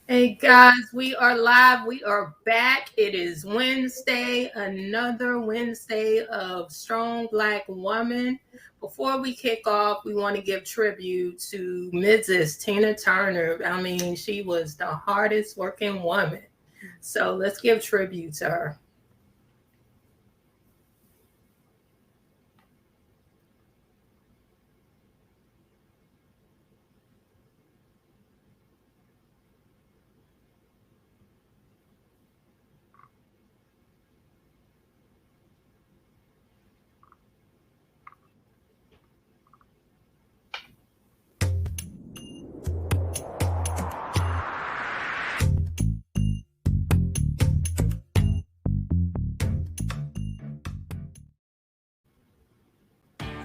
Hey guys, we are live. We are back. It is Wednesday, another Wednesday of Strong Black Woman. Before we kick off, we want to give tribute to Mrs. Tina Turner. I mean, she was the hardest working woman. So let's give tribute to her.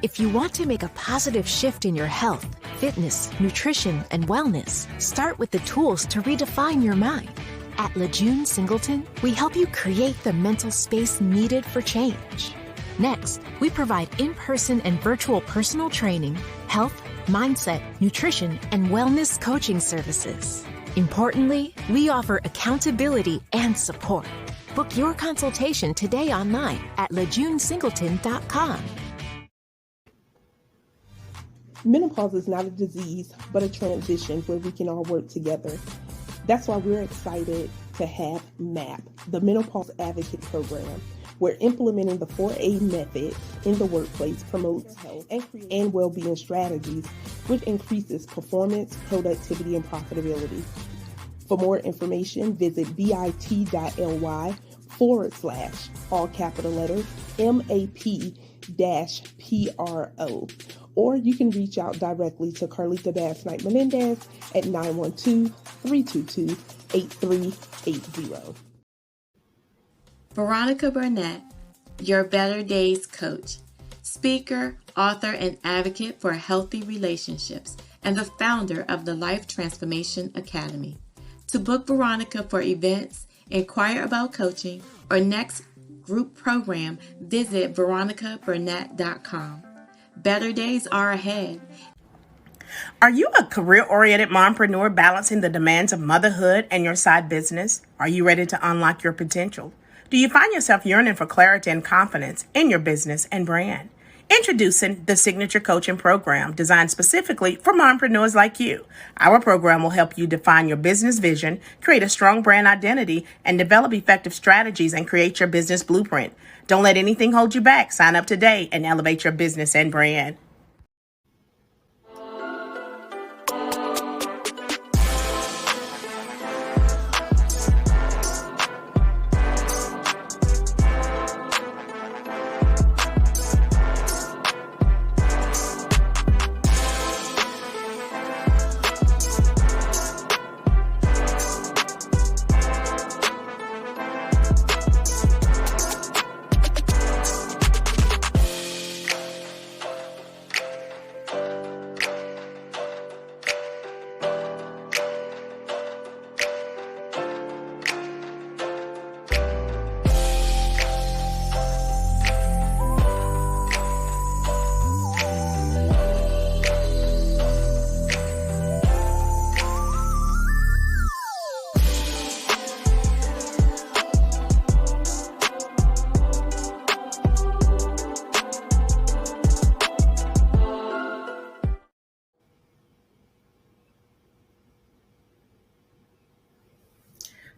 If you want to make a positive shift in your health, fitness, nutrition, and wellness, start with the tools to redefine your mind. At Lejeune Singleton, we help you create the mental space needed for change. Next, we provide in-person and virtual personal training, health, mindset, nutrition, and wellness coaching services. Importantly, we offer accountability and support. Book your consultation today online at lejeunesingleton.com. Menopause is not a disease, but a transition where we can all work together. That's why we're excited to have MAP, the Menopause Advocate Program, where implementing the 4A method in the workplace promotes health and well-being strategies, which increases performance, productivity, and profitability. For more information, visit bit.ly / all capital letters, MAP-PRO. Or you can reach out directly to Carlita Bass Knight Menendez at 912-322-8380. Veronica Burnett, your Better Days coach, speaker, author, and advocate for healthy relationships, and the founder of the Life Transformation Academy. To book Veronica for events, inquire about coaching, or next group program, visit veronicaburnett.com. Better days are ahead. Are you a career-oriented mompreneur balancing the demands of motherhood and your side business? Are you ready to unlock your potential? Do you find yourself yearning for clarity and confidence in your business and brand? Introducing the Signature Coaching Program designed specifically for mompreneurs like you. Our program will help you define your business vision, create a strong brand identity, and develop effective strategies and create your business blueprint. Don't let anything hold you back. Sign up today and elevate your business and brand.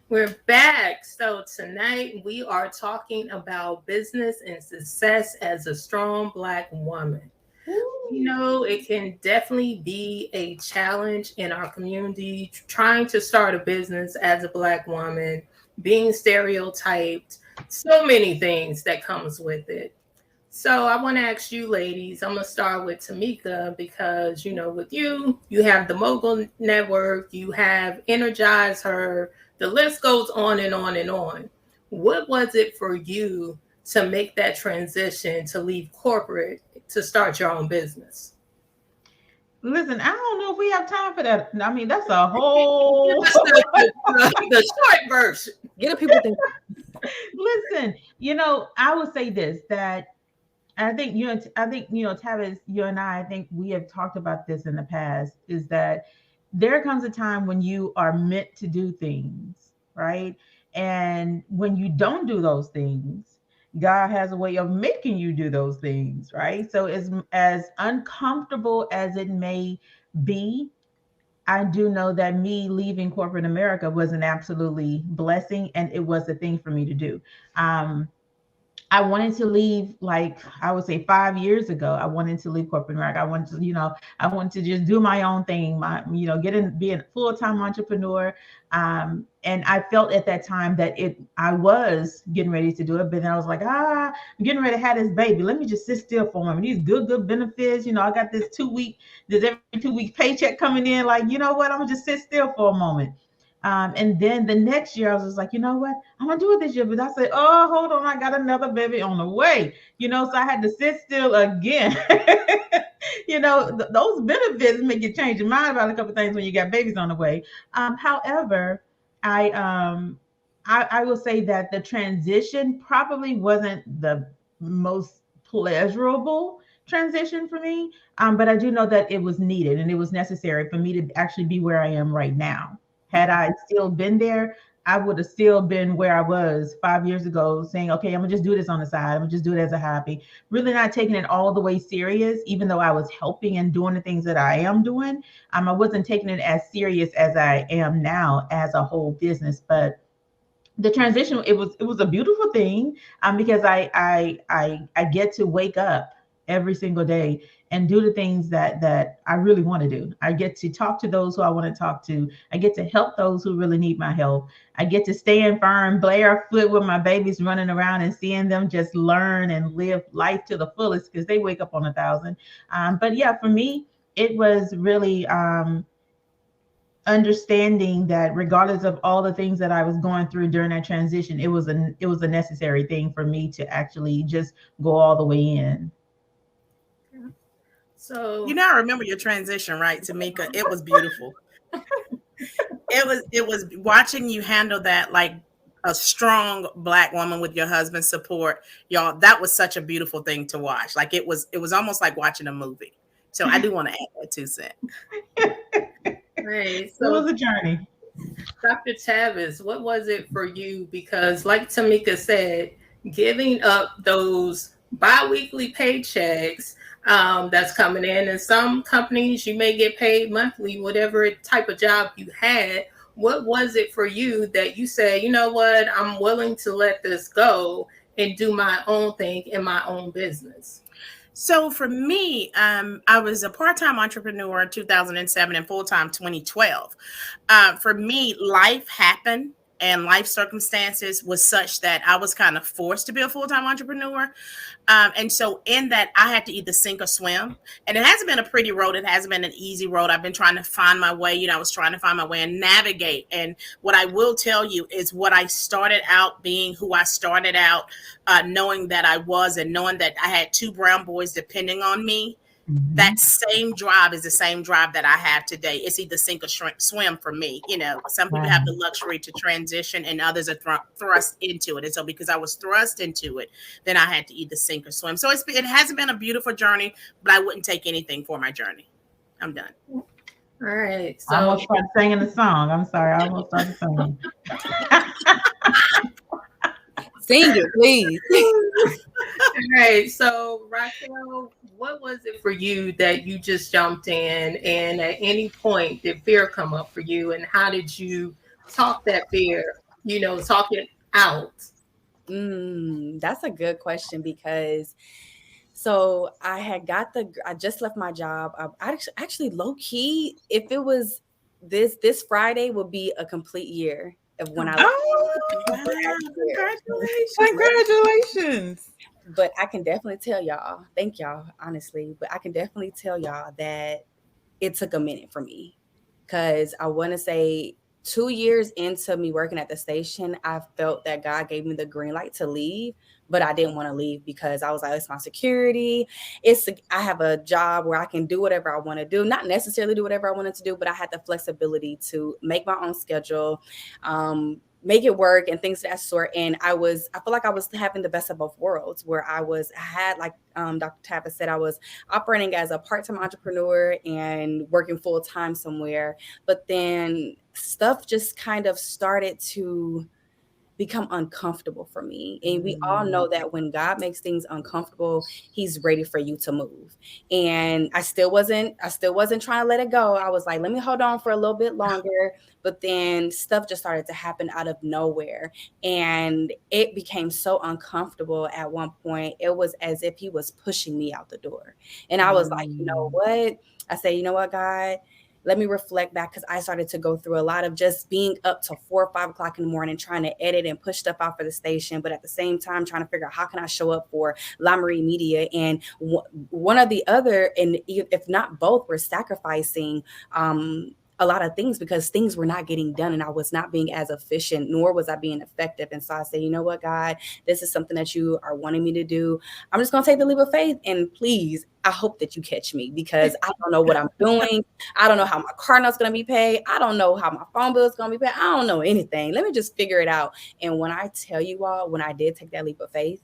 We're back. So tonight we are talking about business and success as a strong Black woman. You know, it can definitely be a challenge in our community trying to start a business as a Black woman, being stereotyped, so many things that comes with it. So I want to ask you ladies, I'm going to start with Tamika because, you know, with you, you have the Mogul Network, you have Energize Her, the list goes on and on and on. What was it for you to make that transition to leave corporate to start your own business? Listen, I don't know if we have time for that. I mean, that's a whole the short version. Get people think. Listen, I would say this, that I think Tavis, you and I think we have talked about this in the past, is that there comes a time when you are meant to do things, right? And when you don't do those things, God has a way of making you do those things, right? So as uncomfortable as it may be, I do know that me leaving corporate America was an absolutely blessing, and it was the thing for me to do. Um, I wanted to leave, like I would say 5 years ago. I wanted to leave corporate America. I wanted to, I wanted to just do my own thing, get in, be a full-time entrepreneur. And I felt at that time that I was getting ready to do it, but then I was like, I'm getting ready to have this baby. Let me just sit still for a moment. These good benefits. I got this every 2 weeks paycheck coming in. Like, you know what? I'm gonna just sit still for a moment. And then the next year, I was just like, you know what? I'm gonna do it this year. But I said, oh, hold on, I got another baby on the way. So I had to sit still again. Those benefits make you change your mind about a couple of things when you got babies on the way. However, I I will say that the transition probably wasn't the most pleasurable transition for me. But I do know that it was needed and it was necessary for me to actually be where I am right now. Had I still been there, I would have still been where I was 5 years ago, saying, okay, I'm gonna just do this on the side. I'm gonna just do it as a hobby. Really not taking it all the way serious, even though I was helping and doing the things that I am doing. I wasn't taking it as serious as I am now as a whole business. But the transition, it was a beautiful thing, because I get to wake up every single day and do the things that I really want to do. I get to talk to those who I want to talk to. I get to help those who really need my help. I get to stand firm, barefoot with my babies running around and seeing them just learn and live life to the fullest because they wake up on 1,000. But yeah, for me, it was really understanding that regardless of all the things that I was going through during that transition, it was a necessary thing for me to actually just go all the way in. So I remember your transition, right, Tamika? It was beautiful. It was watching you handle that like a strong Black woman with your husband's support, y'all. That was such a beautiful thing to watch. Like it was almost like watching a movie. So I do want to add that 2 cents. right. It So was a journey. Dr. Tavis, what was it for you? Because, like Tamika said, giving up those bi-weekly paychecks that's coming in, and some companies you may get paid monthly, whatever type of job you had. What was it for you that you said, you know what, I'm willing to let this go and do my own thing in my own business? So for me, I was a part-time entrepreneur in 2007 and full-time 2012. For me, life happened and life circumstances was such that I was kind of forced to be a full-time entrepreneur. And so in that, I had to either sink or swim. And it hasn't been a pretty road. It hasn't been an easy road. I've been trying to find my way. I was trying to find my way and navigate. And what I will tell you is what I started out being, who I started out knowing that I was, and knowing that I had 2 brown boys depending on me. That same drive is the same drive that I have today. It's either sink or swim for me. Some people have the luxury to transition and others are thrust into it. And so because I was thrust into it, then I had to either sink or swim. So it hasn't been a beautiful journey, but I wouldn't take anything for my journey. I'm done. All right. I So almost started singing the song. I'm sorry. I almost started singing. Sing it, please. all right. So Raquel, what was it for you that you just jumped in, and at any point did fear come up for you, and how did you talk that fear, talk it out? That's a good question because so I just left my job. I actually low key, if it was this Friday would be a complete year of when I left. Congratulations. But I can definitely tell y'all, thank y'all, honestly, but I can definitely tell y'all that it took a minute for me because I want to say 2 years into me working at the station, I felt that God gave me the green light to leave, but I didn't want to leave because I was like, it's my security. I have a job where I can do whatever I want to do, not necessarily do whatever I wanted to do, but I had the flexibility to make my own schedule, make it work and things of that sort. And I feel like I was having the best of both worlds, where I had, like Dr. Tappas said, I was operating as a part-time entrepreneur and working full-time somewhere. But then stuff just kind of started to become uncomfortable for me. And we all know that when God makes things uncomfortable, he's ready for you to move. And I still wasn't trying to let it go. I was like, let me hold on for a little bit longer. But then stuff just started to happen out of nowhere. And it became so uncomfortable at one point. It was as if he was pushing me out the door. And I was like, you know what? I say, you know what, God? Let me reflect back, because I started to go through a lot of just being up till 4 or 5 o'clock in the morning, trying to edit and push stuff out for the station, but at the same time trying to figure out how can I show up for La Marie Media. And one or the other, and if not both, were sacrificing a lot of things because things were not getting done and I was not being as efficient, nor was I being effective. And so I said, you know what, God, this is something that you are wanting me to do. I'm just going to take the leap of faith, and please, I hope that you catch me, because I don't know what I'm doing. I don't know how my car note's going to be paid. I don't know how my phone bill is going to be paid. I don't know anything. Let me just figure it out. And when I tell you all, when I did take that leap of faith,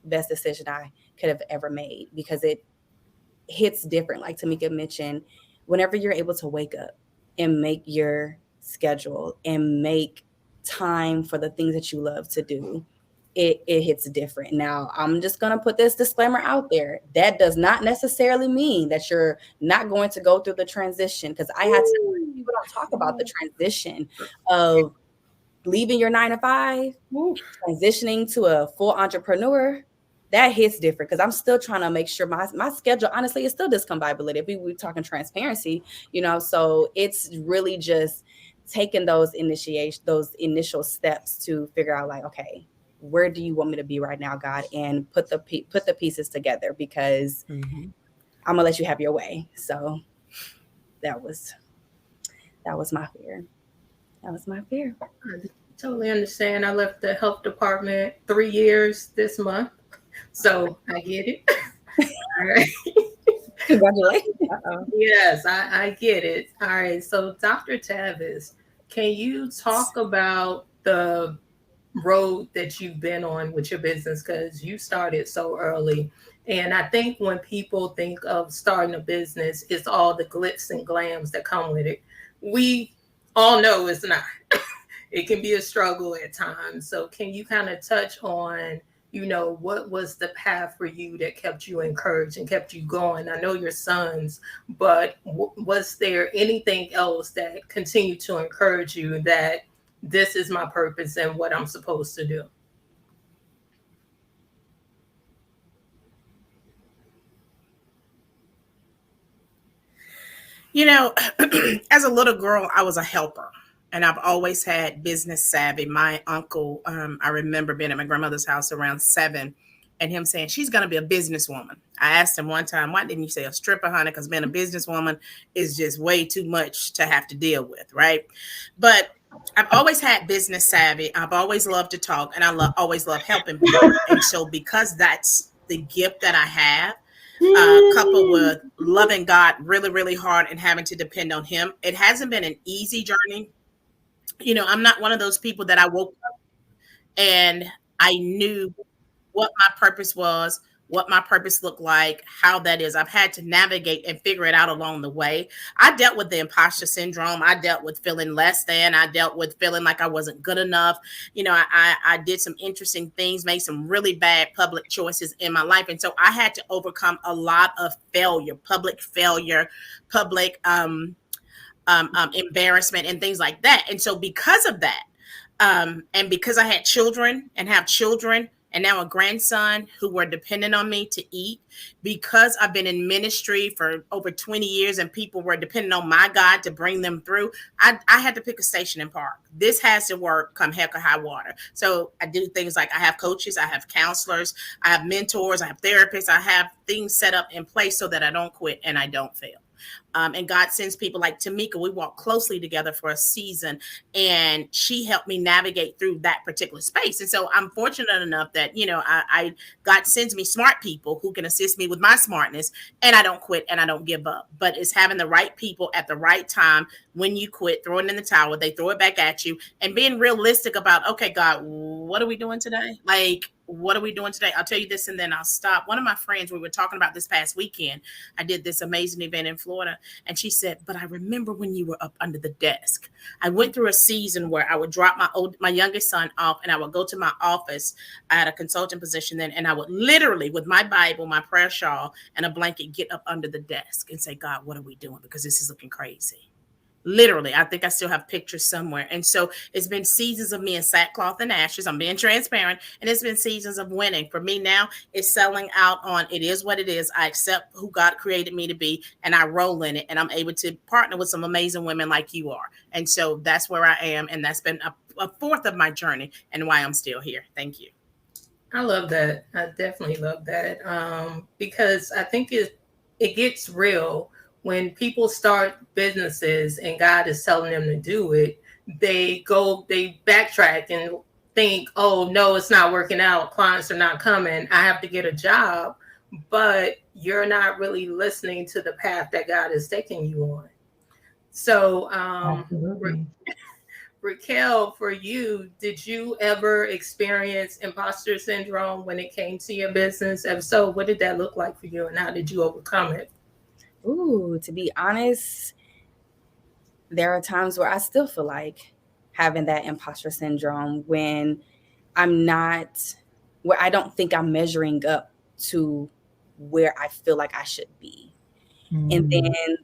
best decision I could have ever made, because it hits different. Like Tamika mentioned, whenever you're able to wake up and make your schedule and make time for the things that you love to do, it hits different. Now, I'm just going to put this disclaimer out there. That does not necessarily mean that you're not going to go through the transition, because I had to, people don't talk about the transition of leaving your 9 to 5, transitioning to a full entrepreneur. That hits different, because I'm still trying to make sure my schedule, honestly, is still discombobulated. If we're talking transparency, so it's really just taking those initial steps to figure out, like, okay, where do you want me to be right now, God? And put the pieces together, because I'm gonna let you have your way. So that was my fear. That was my fear. I totally understand. I left the health department 3 years this month, so I get it. All right. Congratulations. Yes, I get it. All right. So, Dr. Tavis, can you talk about the road that you've been on with your business, because you started so early? And I think when people think of starting a business, it's all the glitz and glams that come with it. We all know it's not. It can be a struggle at times. So can you kind of touch on, what was the path for you that kept you encouraged and kept you going? I know your sons, but was there anything else that continued to encourage you that this is my purpose and what I'm supposed to do? As a little girl, I was a helper, and I've always had business savvy. My uncle, I remember being at my grandmother's house around 7 and him saying, she's going to be a businesswoman. I asked him one time, why didn't you say a stripper, honey? Because being a businesswoman is just way too much to have to deal with, right? But I've always had business savvy. I've always loved to talk, and I always love helping people. And so because that's the gift that I have, coupled with loving God really, really hard and having to depend on him, it hasn't been an easy journey. I'm not one of those people that I woke up and I knew what my purpose was, what my purpose looked like, how that is. I've had to navigate and figure it out along the way. I dealt with the imposter syndrome. I dealt with feeling less than. I dealt with feeling like I wasn't good enough. I did some interesting things, made some really bad public choices in my life. And so I had to overcome a lot of failure, public embarrassment and things like that. And so because of that, and because I had children and have children and now a grandson who were dependent on me to eat, because I've been in ministry for over 20 years and people were depending on my God to bring them through, I had to pick a station and park. This has to work come heck or high water. So I do things like I have coaches, I have counselors, I have mentors, I have therapists, I have things set up in place so that I don't quit and I don't fail. And God sends people like Tamika. We walked closely together for a season, and she helped me navigate through that particular space. And so I'm fortunate enough that, God sends me smart people who can assist me with my smartness, and I don't quit and I don't give up. But it's having the right people at the right time. When you quit, throwing in the towel, they throw it back at you, and being realistic about, okay, God, what are we doing today? Like, what are we doing today? I'll tell you this and then I'll stop. One of my friends, we were talking about this past weekend. I did this amazing event in Florida, and she said, but I remember when you were up under the desk. I went through a season where I would drop my youngest son off, and I would go to my office. I had a consulting position then, and I would literally, with my Bible, my prayer shawl, and a blanket, get up under the desk and say, God, what are we doing? Because this is looking crazy. Literally, I think I still have pictures somewhere. And so it's been seasons of me in sackcloth and ashes. I'm being transparent. And it's been seasons of winning. For me now, it's selling out on it is what it is. I accept who God created me to be, and I roll in it. And I'm able to partner with some amazing women like you are. And so that's where I am. And that's been a fourth of my journey and why I'm still here. Thank you. I love that. I definitely love that. Because I think it gets real. When people start businesses and God is telling them to do it, they backtrack and think, oh, no, it's not working out. Clients are not coming. I have to get a job. But you're not really listening to the path that God is taking you on. So, Raquel, for you, did you ever experience imposter syndrome when it came to your business? If so, what did that look like for you, and how did you overcome it? Ooh, to be honest, there are times where I still feel like having that imposter syndrome when where I don't think I'm measuring up to where I feel like I should be. And then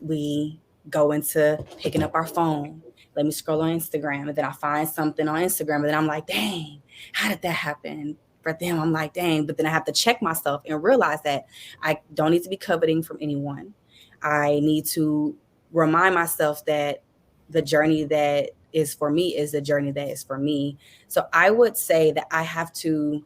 we go into picking up our phone. Let me scroll on Instagram, and then I find something on Instagram, and then I'm like, dang, how did that happen? For them, I'm like, dang, but then I have to check myself and realize that I don't need to be coveting from anyone. I need to remind myself that the journey that is for me is the journey that is for me. So I would say that I have to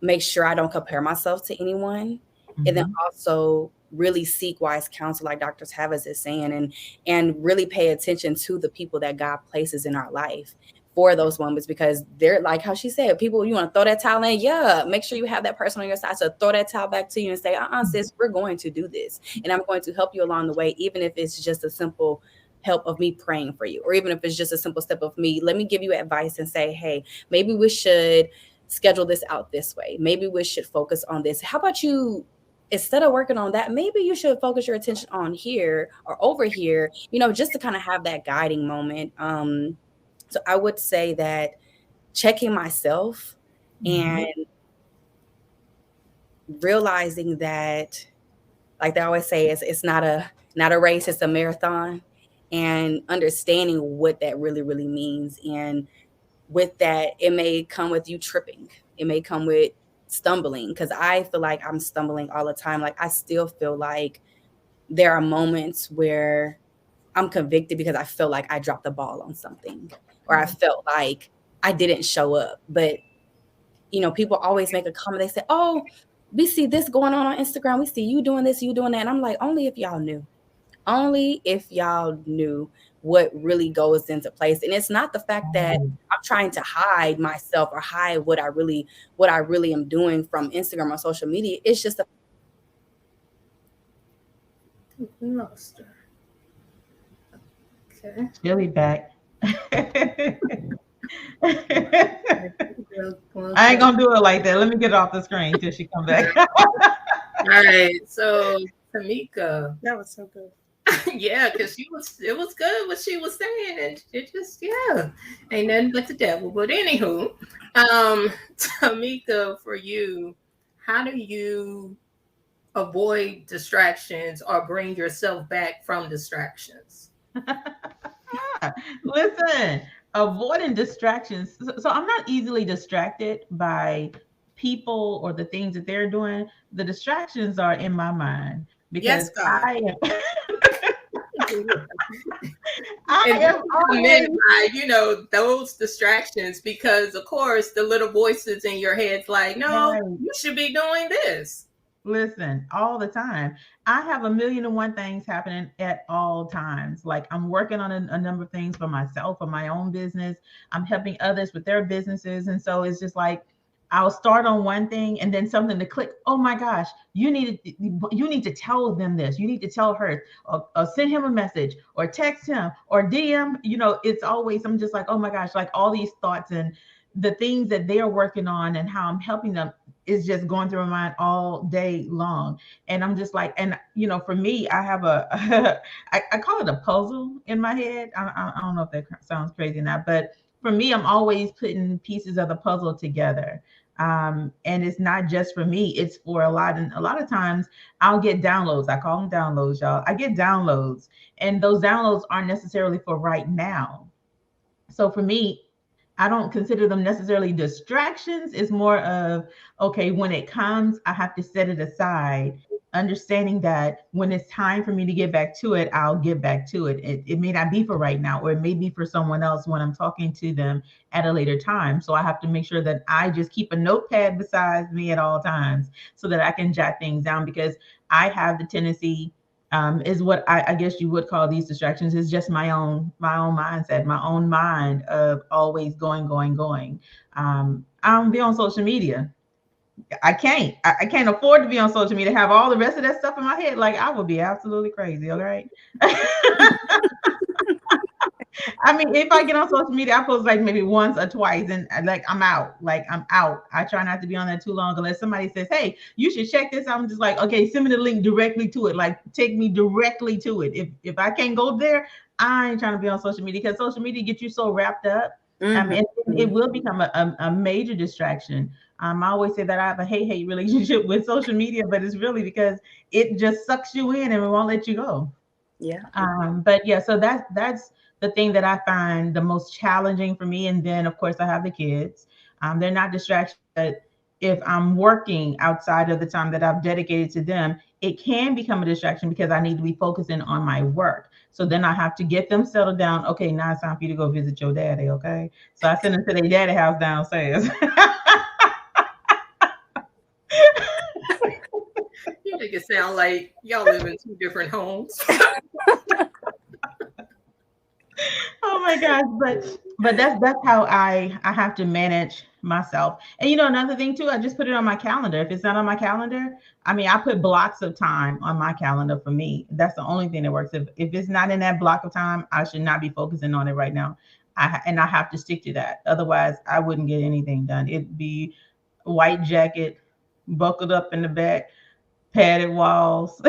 make sure I don't compare myself to anyone. And then also really seek wise counsel, like Dr. Tavis is saying, and really pay attention to the people that God places in our life for those moments, because they're like how she said, people, you want to throw that towel in? Yeah, make sure you have that person on your side to throw that towel back to you and say, sis, we're going to do this. And I'm going to help you along the way, even if it's just a simple help of me praying for you, or even if it's just a simple step of me, let me give you advice and say, hey, maybe we should schedule this out this way. Maybe we should focus on this. How about you, instead of working on that, maybe you should focus your attention on here or over here, just to kind of have that guiding moment. So I would say that checking myself and realizing that, like they always say, it's not a race, it's a marathon, and understanding what that really, really means. And with that, it may come with you tripping. It may come with stumbling, because I feel like I'm stumbling all the time. Like I still feel like there are moments where I'm convicted because I feel like I dropped the ball on something, or I felt like I didn't show up. But, people always make a comment. They say, oh, we see this going on Instagram. We see you doing this, you doing that. And I'm like, only if y'all knew what really goes into place. And it's not the fact that I'm trying to hide myself or hide what I really am doing from Instagram or social media. It's just Okay. Chili back. I ain't gonna do it like that. Let me get off the screen till she come back. All right. So Tamika, That was so good. yeah, because it was good what she was saying, and it just ain't nothing but the devil. But anywho, Tamika, for you, how do you avoid distractions or bring yourself back from distractions? Listen, avoiding distractions. So I'm not easily distracted by people or the things that they're doing. The distractions are in my mind because I am. Those distractions, because of course the little voices in your head's like, no, you should be doing this. Listen, all the time. I have a million and one things happening at all times. Like I'm working on a number of things for myself, for my own business. I'm helping others with their businesses. And so it's just like I'll start on one thing and then something to click. Oh my gosh, you need to tell them this. You need to tell her or send him a message or text him or DM. It's always I'm just like, oh my gosh, like all these thoughts and the things that they're working on and how I'm helping them is just going through my mind all day long. And I'm just like, and for me, I have I call it a puzzle in my head. I don't know if that sounds crazy or not, but for me, I'm always putting pieces of the puzzle together. And it's not just for me, it's for a lot of times I'll get downloads. I call them downloads, y'all. I get downloads, and those downloads aren't necessarily for right now. So for me, I don't consider them necessarily distractions. It's more of, okay, when it comes, I have to set it aside, understanding that when it's time for me to get back to it, I'll get back to it. It may not be for right now, or it may be for someone else when I'm talking to them at a later time. So I have to make sure that I just keep a notepad beside me at all times so that I can jot things down, because I have the tendency, is what I guess you would call these distractions, is just my own mindset, my own mind of always going. I don't be on social media. I can't afford to be on social media, have all the rest of that stuff in my head. Like I would be absolutely crazy. All right. I mean, if I get on social media, I post like maybe once or twice, and like I'm out. Like I'm out. I try not to be on there too long unless somebody says, "Hey, you should check this." I'm just like, okay, send me the link directly to it. Like take me directly to it. If I can't go there, I ain't trying to be on social media, because social media gets you so wrapped up, and it will become a major distraction. I always say that I have a hate relationship with social media, but it's really because it just sucks you in and it won't let you go. Yeah. But yeah, so that's the thing that I find the most challenging for me. And then of course I have the kids. They're not distractions, but if I'm working outside of the time that I've dedicated to them, it can become a distraction because I need to be focusing on my work. So then I have to get them settled down. Okay, now it's time for you to go visit your daddy. Okay. So I send them to their daddy house downstairs. You make it sound like y'all live in two different homes. Oh my gosh, but that's how I have to manage myself. And another thing too, I just put it on my calendar. If it's not on my calendar, I mean, I put blocks of time on my calendar for me. That's the only thing that works. If it's not in that block of time, I should not be focusing on it right now. And I have to stick to that. Otherwise, I wouldn't get anything done. It'd be white jacket, buckled up in the back, padded walls.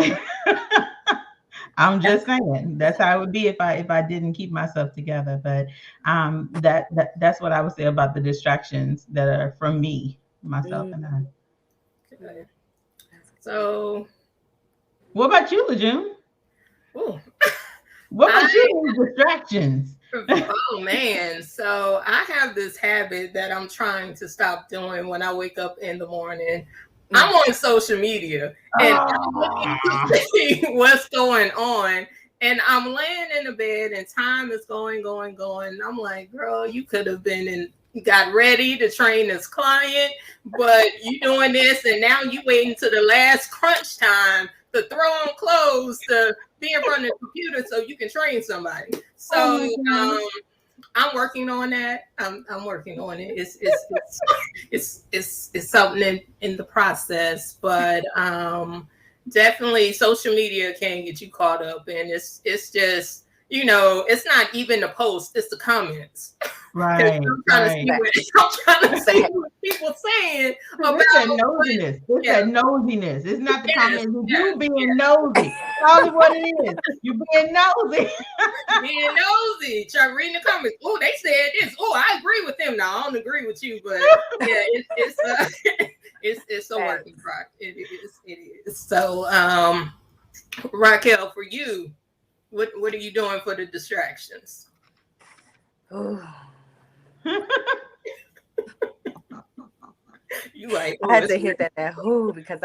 I'm just saying that's how it would be if I didn't keep myself together. But that's what I would say about the distractions that are from me, myself, and I. Okay. So, What about you, Lejeune? ooh, What about you? Distractions. oh man. So I have this habit that I'm trying to stop doing when I wake up in the morning. I'm on social media and I'm looking to see what's going on. And I'm laying in the bed and time is going. And I'm like, girl, you could have been got ready to train this client, but you doing this and now you waiting to the last crunch time to throw on clothes to be in front of the computer so you can train somebody. So I'm working on that. I'm working on it. It's something in the process, but definitely social media can get you caught up, and it's just it's not even the post, it's the comments. Right. I'm trying to see what people saying about that nosiness. It's that nosiness. It's not the comments. You being nosy. That's only what it is. You being nosy. Being nosy. Try reading the comments. Oh, they said this. Oh, I agree with them. Now I don't agree with you, but yeah, it's a working product. It is. So, Raquel, for you, what are you doing for the distractions? You like? I had to hit that because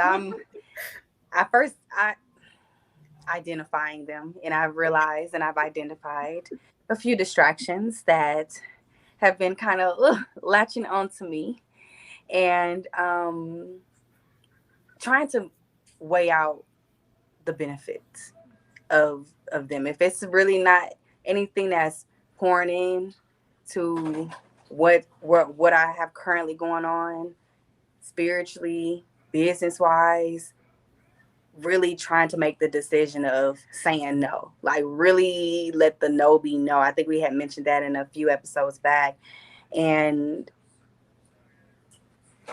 at first I identifying them, and I've realized and I've identified a few distractions that have been kind of latching onto me, and trying to weigh out the benefits of them. If it's really not anything that's pouring in to what I have currently going on spiritually, business wise, really trying to make the decision of saying no. Like really let the no be no. I think we had mentioned that in a few episodes back. And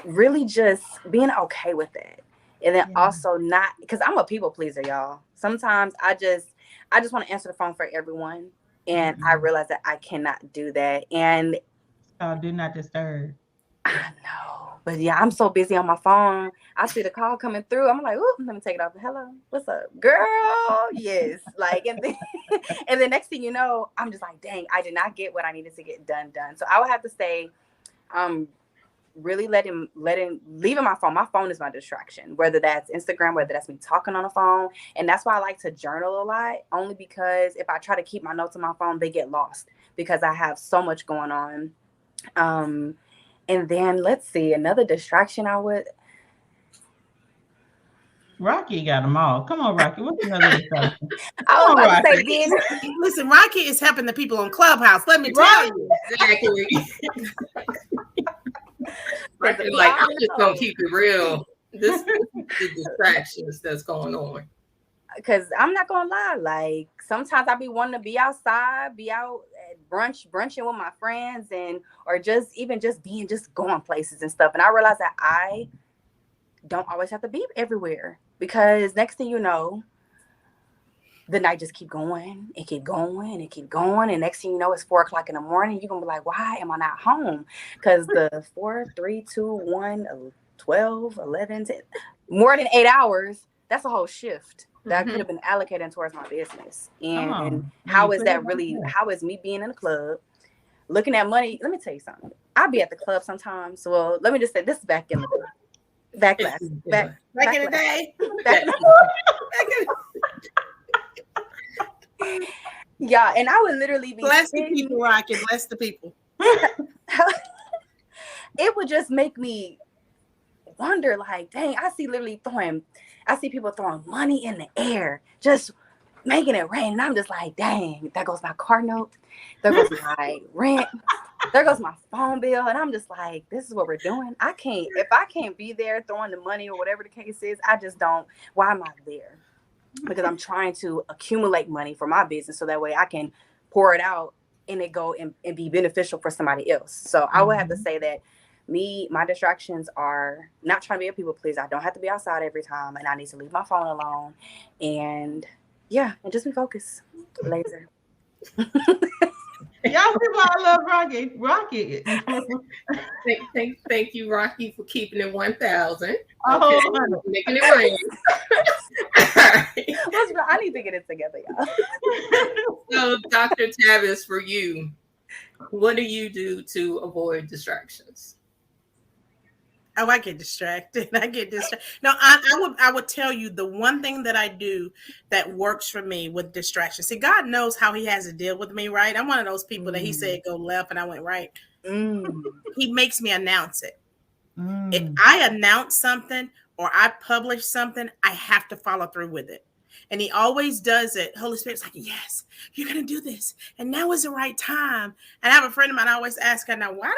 really just being okay with it. And then also not, because I'm a people pleaser, y'all. Sometimes I just want to answer the phone for everyone. And I realize that I cannot do that. And do not disturb. I know. But yeah, I'm so busy on my phone. I see the call coming through. I'm like, ooh, let me take it off. Hello, what's up? Girl, yes. Like, and then, and the next thing you know, I'm just like, dang, I did not get what I needed to get done. So I would have to say, really leaving my phone. My phone is my distraction, whether that's Instagram, whether that's me talking on the phone. And that's why I like to journal a lot, only because if I try to keep my notes on my phone, they get lost because I have so much going on. And then let's see, another distraction I would. Rocky got them all. Come on, Rocky. What's another distraction? I was about to say, Rocky. being. Listen, Rocky is helping the people on Clubhouse. Let me tell you. Exactly. Like, I'm just gonna keep it real. This is the distractions that's going on. Because I'm not gonna lie, like sometimes I be wanting to be outside, be out at brunching with my friends, and or just going places and stuff. And I realize that I don't always have to be everywhere, because next thing you know, the night just keep going and keep going and keep going. And next thing you know, it's 4:00 in the morning. You're going to be like, why am I not home? Because the 4, 3, 2, 1, 12, 11, 10, more than 8 hours, that's a whole shift that could have been allocated towards my business. And how is that really, how is me being in the club, looking at money? Let me tell you something. I'll be at the club sometimes. Well, let me just say this is back in the day. Back in the day. Yeah, and I would literally be bless the people, Rocky. Bless the people. It would just make me wonder, like, dang, I see people throwing money in the air, just making it rain. And I'm just like, dang, there goes my car note, there goes my rent, there goes my phone bill. And I'm just like, this is what we're doing. If I can't be there throwing the money or whatever the case is, I just don't. Why am I there? Because I'm trying to accumulate money for my business so that way I can pour it out and it go and be beneficial for somebody else. So I would have to say that my distractions are not trying to be a people pleaser. I don't have to be outside every time, and I need to leave my phone alone and just be focused. Laser. Y'all see why I love Rocky. Rocky. Thank you, Rocky, for keeping it 1,000. Oh, making it rain. I need to get it together, y'all. So, Dr. Tavis, for you, what do you do to avoid distractions? Oh, I get distracted. No, I would tell you the one thing that I do that works for me with distraction. See, God knows how he has to deal with me, right? I'm one of those people that he said go left and I went right. He makes me announce it. If I announce something or I publish something, I have to follow through with it. And he always does it. Holy Spirit's like, yes, you're going to do this. And now is the right time. And I have a friend of mine, I always ask her, now, why did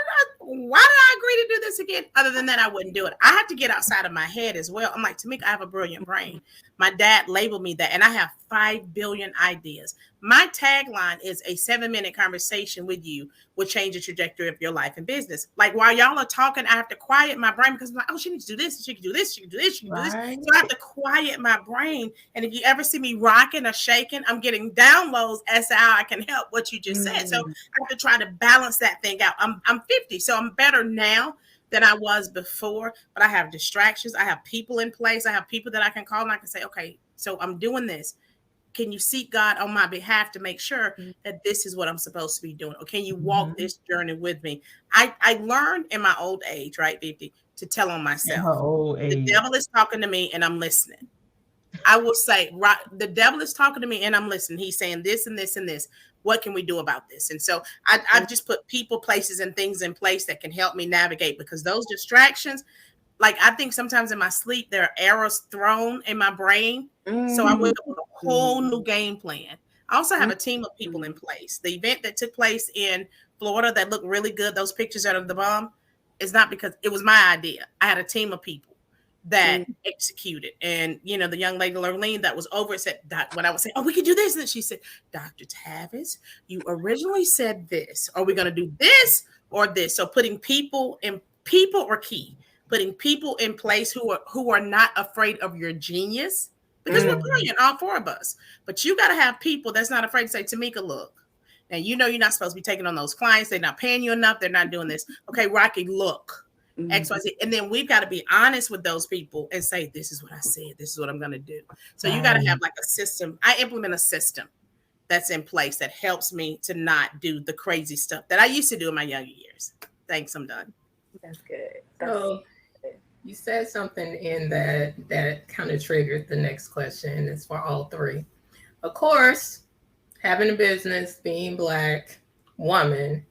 I agree to do this again? Other than that, I wouldn't do it. I have to get outside of my head as well. I'm like, Tamika, I have a brilliant brain. My dad labeled me that, and I have 5 billion ideas. My tagline is a 7-minute conversation with you will change the trajectory of your life and business. Like while y'all are talking, I have to quiet my brain because I'm like, oh, she needs to do this, she can do this, she can do this, she can do this. So I have to quiet my brain. And if you ever see me rocking or shaking, I'm getting downloads as to how I can help what you just said. So I have to try to balance that thing out. I'm 50, so I'm better now than I was before, but I have distractions. I have people in place. I have people that I can call and I can say, okay, so I'm doing this. Can you seek God on my behalf to make sure that this is what I'm supposed to be doing? Or can you walk this journey with me? I learned in my old age, right, 50, to tell on myself. The devil is talking to me and I'm listening. I will say, right, the devil is talking to me and I'm listening. He's saying this and this and this. What can we do about this? And so I've just put people, places, and things in place that can help me navigate, because those distractions, like I think sometimes in my sleep there are arrows thrown in my brain. So I wake up with a whole new game plan. I also have a team of people in place. The event that took place in Florida that looked really good, those pictures out of the bomb, is not because it was my idea. I had a team of people that executed. And, you know, the young lady, Lurleen, that was over it said, when I was saying, oh, we could do this. And she said, Dr. Tavis, you originally said this. Are we going to do this or this? So putting people are key. Putting people in place who are not afraid of your genius, because we're brilliant, all four of us. But you got to have people that's not afraid to say, Tamika, look, and you know you're not supposed to be taking on those clients. They're not paying you enough. They're not doing this. Okay, Rocky, look, XYZ. And then we've got to be honest with those people and say, this is what I said. This is what I'm going to do. So you got to have like a system. I implement a system that's in place that helps me to not do the crazy stuff that I used to do in my younger years. Thanks, I'm done. That's good. So you said something in that kind of triggered the next question. It's for all three. Of course, having a business, being Black woman,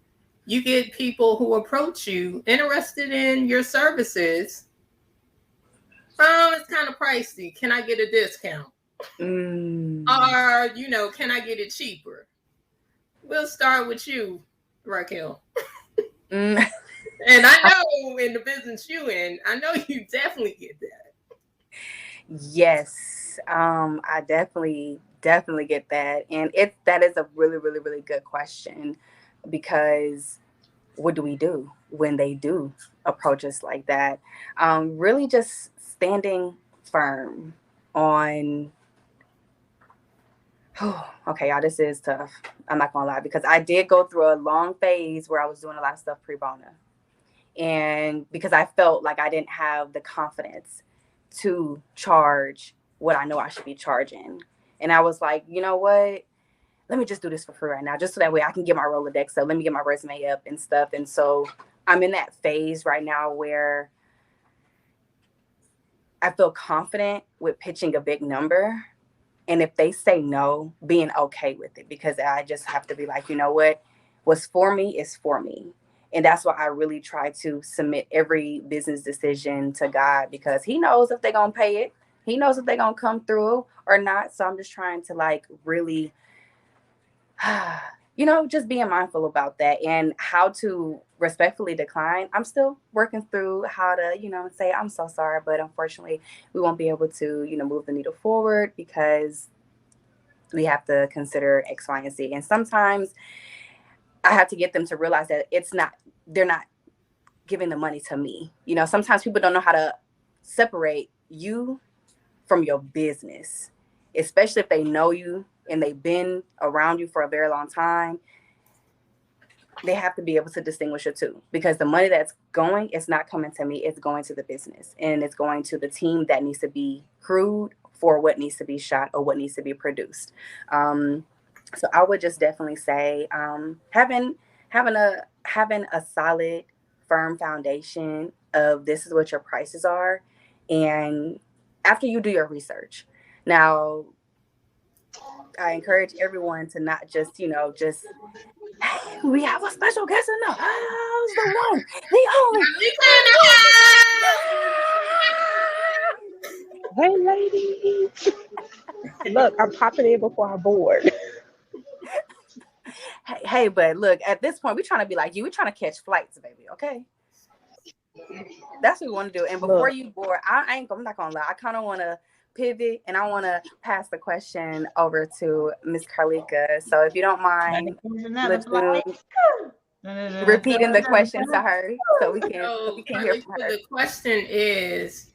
you get people who approach you interested in your services. Oh, it's kind of pricey. Can I get a discount? Or, you know, can I get it cheaper? We'll start with you, Raquel. And I know in the business you in, I know you definitely get that. Yes, I definitely get that. And that is a really, really, really good question, because what do we do when they do approach us like that? Really just standing firm on, okay, y'all, this is tough. I'm not gonna lie, because I did go through a long phase where I was doing a lot of stuff pre bono. And because I felt like I didn't have the confidence to charge what I know I should be charging. And I was like, you know what? Let me just do this for free right now, just so that way I can get my Rolodex up. Let me get my resume up and stuff. And so I'm in that phase right now where I feel confident with pitching a big number. And if they say no, being okay with it, because I just have to be like, you know what? What's for me is for me. And that's why I really try to submit every business decision to God, because he knows if they're going to pay it. He knows if they're going to come through or not. So I'm just trying to like really, you know, just being mindful about that and how to respectfully decline. I'm still working through how to, you know, say, I'm so sorry, but unfortunately we won't be able to, you know, move the needle forward because we have to consider X, Y, and Z. And sometimes I have to get them to realize that they're not giving the money to me. You know, sometimes people don't know how to separate you from your business, especially if they know you and they've been around you for a very long time. They have to be able to distinguish the two, because the money that's going, it's not coming to me. It's going to the business, and it's going to the team that needs to be crewed for what needs to be shot or what needs to be produced. So I would just definitely say having a solid, firm foundation of this is what your prices are, and after you do your research. Now, I encourage everyone to not just, you know, just, hey, we have a special guest in the house, the one, the only. Hey, ladies. Look, I'm popping in before I board. Hey, but look, at this point, we're trying to be like you. We're trying to catch flights, baby. Okay, that's what we want to do. And before you board, I'm not gonna lie. I kind of want to pivot, and I want to pass the question over to Miss Carlika. So if you don't mind, repeating the question to her, so we can hear from her. The question is,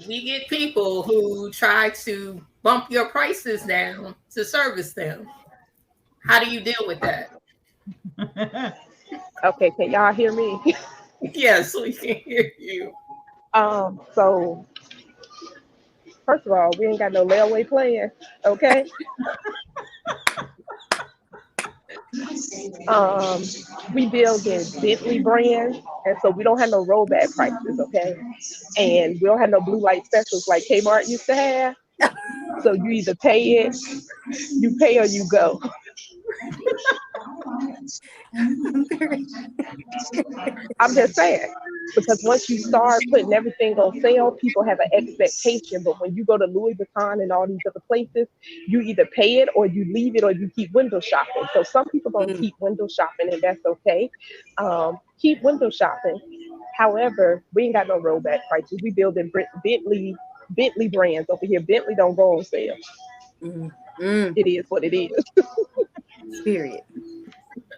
we get people who try to bump your prices down to service them. How do you deal with that? Okay, can y'all hear me? Yes, we can hear you. So first of all, we ain't got no layaway plan, okay? We build in Bentley brands, and so we don't have no rollback prices, okay? And we don't have no blue light specials like Kmart used to have. So you either pay or you go. I'm just saying. Because once you start putting everything on sale, people have an expectation. But when you go to Louis Vuitton and all these other places, you either pay it or you leave it or you keep window shopping. So some people don't Mm, keep window shopping, and that's okay. Keep window shopping. However, we ain't got no rollback prices. We building Bentley brands over here. Bentley don't go on sale. mm, mm. It is what it is. Period.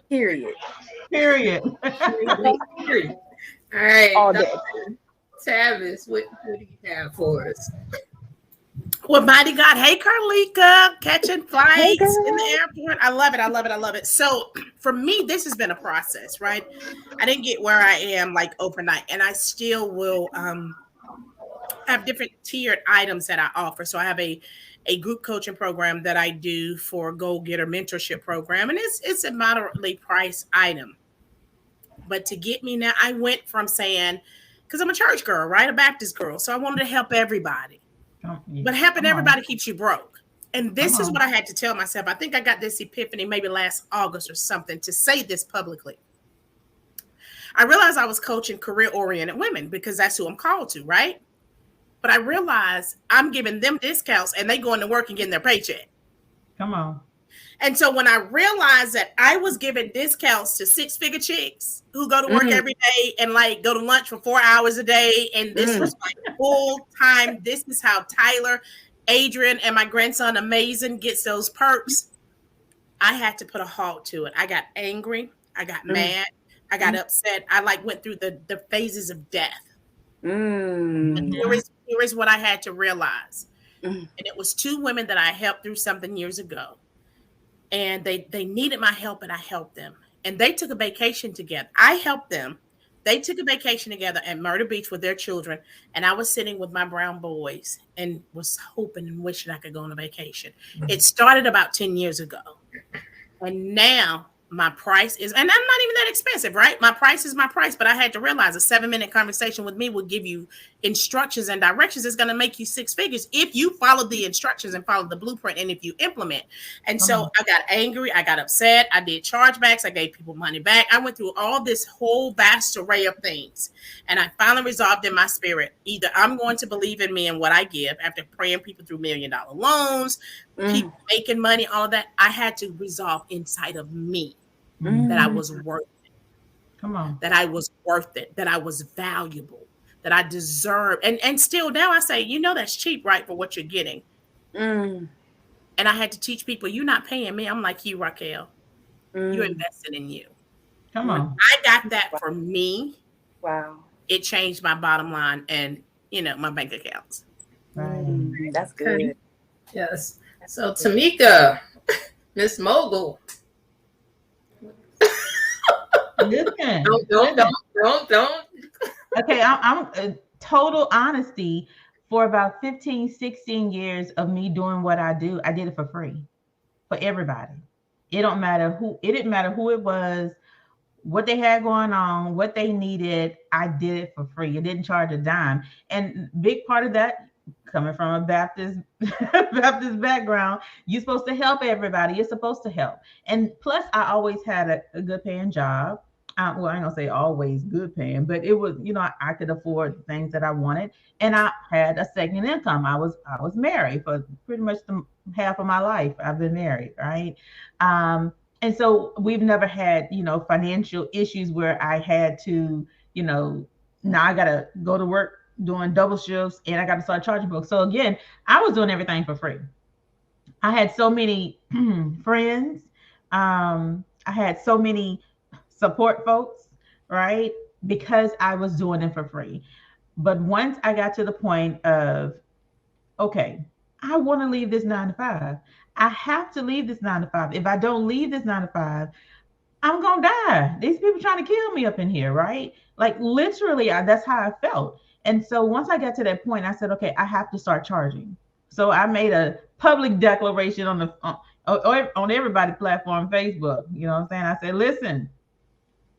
Period. Period. Wait, period. All right, All day. Dr. Tavis, what do you have for us? Well, mighty God. Hey, Carlika, catching Hey, flights in the girl. airport. I love it. I love it. I love it. So, for me, this has been a process, right? I didn't get where I am like overnight, and I still will have different tiered items that I offer. So, I have a group coaching program that I do for Goal Getter Mentorship Program, and it's a moderately priced item. But to get me now, I went from saying, because I'm a church girl, right? A Baptist girl. So I wanted to help everybody. But helping Come on. everybody keeps you broke. And Come this is on. what I had to tell myself. I think I got this epiphany maybe last August or something to say this publicly. I realized I was coaching career oriented women because that's who I'm called to, right? But I realized I'm giving them discounts and they going to work and getting their paycheck. Come on. And so when I realized that I was giving discounts to six-figure chicks who go to work Mm, every day and like go to lunch for 4 hours a day, and this mm, was like full time. This is how Tyler, Adrian, and my grandson Amazing gets those perks. I had to put a halt to it. I got angry. I got mm, mad. I got upset. I like went through the phases of death. And mm, Mhm. here is what I had to realize. mm, And it was two women that I helped through something years ago, and they needed my help and I helped them. And they took a vacation together. I helped them. They took a vacation together at Myrtle Beach with their children, and I was sitting with my brown boys and was hoping and wishing I could go on a vacation. It started about 10 years ago. And now my price is, and I'm not even that expensive, right? My price is my price, but I had to realize a 7-minute conversation with me will give you instructions and directions. It's going to make you six figures if you follow the instructions and follow the blueprint and if you implement. And Come so on. I got angry, I got upset, I did chargebacks, I gave people money back. I went through all this whole vast array of things. And I finally resolved in my spirit either I'm going to believe in me and what I give after praying people through $1 million loans, mm, people making money, all of that. I had to resolve inside of me that I mm, was worth it, Come on. that I was worth it, that I was valuable, that I deserve. And still now I say, that's cheap, right, for what you're getting. mm, And I had to teach people, you're not paying me. I'm like you, Raquel. You're mm. investing in you. Come And when on. I got that for me, Wow. it changed my bottom line and my bank accounts. Right. That's Okay. good. Yes. So Tamika, Miss Mogul. Listen. Don't, Listen. don't. Okay, I'm total honesty. For about 15, 16 years of me doing what I do, I did it for free for everybody. It didn't matter who it was, what they had going on, what they needed. I did it for free. It didn't charge a dime. And big part of that, coming from a Baptist Baptist background, you're supposed to help everybody. You're supposed to help. And plus, I always had a good paying job. Well, I ain't gonna say always good paying, but it was, I could afford the things that I wanted, and I had a second income. I was married for pretty much the half of my life. I've been married, right? And so we've never had, financial issues where I had to, now I gotta go to work doing double shifts and I gotta start charging folks. So again, I was doing everything for free. I had so many friends. I had so many support folks, right? Because I was doing it for free. But once I got to the point of, okay, I want to leave this 9 to 5. I have to leave this 9 to 5. If I don't leave this 9 to 5, I'm gonna die. These people trying to kill me up in here, right? Like literally, that's how I felt. And so once I got to that point, I said, okay, I have to start charging. So I made a public declaration on everybody's platform, Facebook. You know what I'm saying? I said, listen,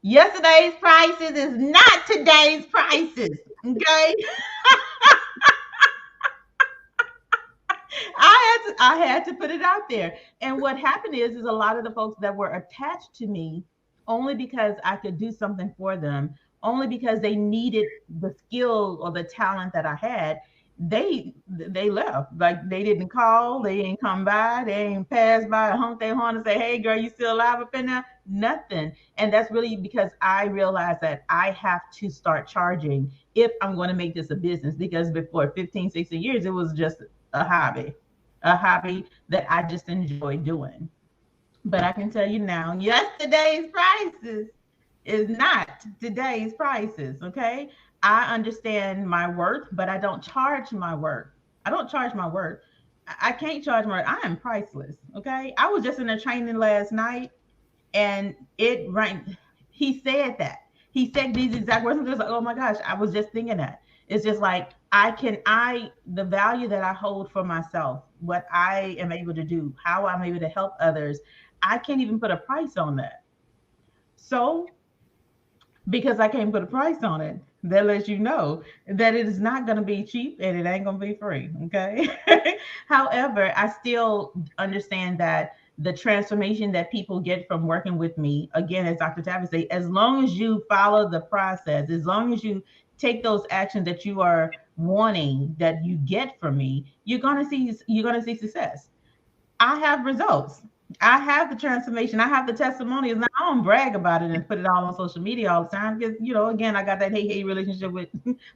yesterday's prices is not today's prices. Okay. I had to put it out there. And what happened is a lot of the folks that were attached to me only because I could do something for them only because they needed the skill or the talent that I had. They left. Like they didn't call, they didn't come by, they ain't pass by, honk their horn and say, "Hey, girl, you still alive up in there?" Nothing. And that's really because I realized that I have to start charging if I'm going to make this a business. Because before 15, 16 years, it was just a hobby that I just enjoy doing. But I can tell you now, yesterday's prices is not today's prices. Okay. I understand my worth, but I don't charge my worth. I don't charge my worth. I can't charge my worth. I am priceless. Okay. I was just in a training last night and it right he said that. He said these exact words. I'm just like, oh my gosh, I was just thinking that. It's just like I the value that I hold for myself, what I am able to do, how I'm able to help others, I can't even put a price on that. So because I can't put a price on it, that lets you know that it is not going to be cheap and it ain't going to be free. Okay. However, I still understand that the transformation that people get from working with me, again, as Dr. Tavis say, as long as you follow the process, as long as you take those actions that you are wanting that you get from me, you're going to see success. I have results. I have the transformation. I have the testimonials. Now I don't brag about it and put it all on social media all the time because again, I got that hate relationship with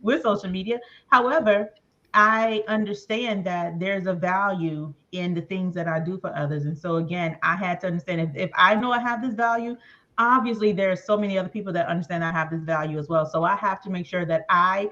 with social media. However, I understand that there's a value in the things that I do for others, and so again, I had to understand if I know I have this value. Obviously, there are so many other people that understand I have this value as well. So I have to make sure that I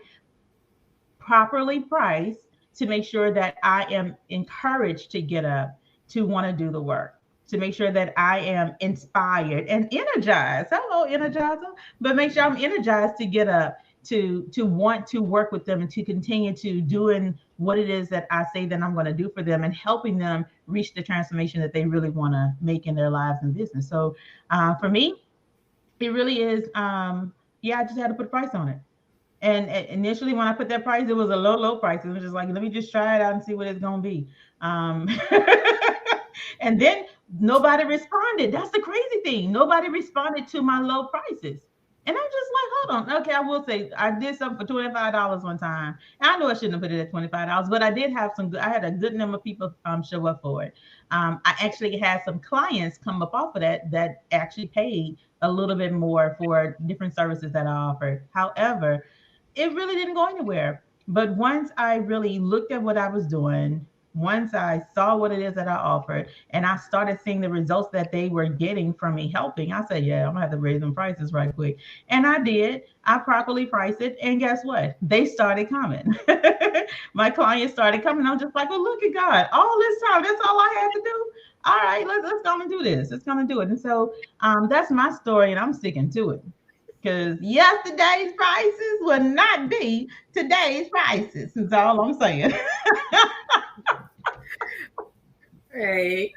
properly priced to make sure that I am encouraged to get up, to want to do the work, to make sure that I am inspired and energized. Hello, energizer. But make sure I'm energized to get up, to want to work with them and to continue to doing what it is that I say that I'm going to do for them and helping them reach the transformation that they really want to make in their lives and business. So for me, it really is. Yeah, I just had to put a price on it. And initially, when I put that price, it was a low price. It was just like, let me just try it out and see what it's going to be. Um, and then nobody responded. That's the crazy thing. Nobody responded to my low prices. And I'm just like, hold on. Okay, I will say I did something for $25 one time. And I know I shouldn't have put it at $25, but I did have some good, I had a good number of people show up for it. I actually had some clients come up off of that actually paid a little bit more for different services that I offered. However, it really didn't go anywhere. But once I really looked at what I was doing, once I saw what it is that I offered, and I started seeing the results that they were getting from me helping, I said, yeah, I'm gonna have to raise them prices right quick. And I did. I properly priced it. And guess what? They started coming. My clients started coming. I'm just like, well, look at God. All this time, that's all I had to do. All right, let's go and do this. Let's go and do it. And so that's my story, and I'm sticking to it because yesterday's prices will not be today's prices. That's all I'm saying. Right.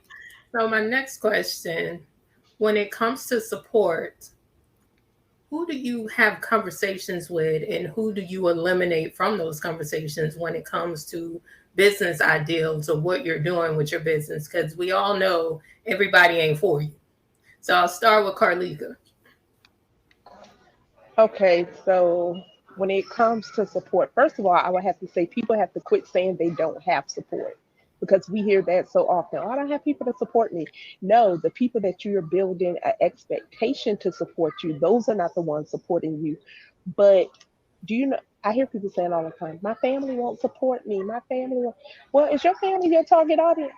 So my next question, when it comes to support, who do you have conversations with and who do you eliminate from those conversations when it comes to business ideals or what you're doing with your business? Because we all know everybody ain't for you. So I'll start with Carlika. Okay, so when it comes to support, first of all, I would have to say people have to quit saying they don't have support because we hear that so often. Oh, I don't have people to support me. No, the people that you're building an expectation to support you, those are not the ones supporting you. But do you know? I hear people saying all the time, my family won't support me. My family won't. Well, is your family your target audience?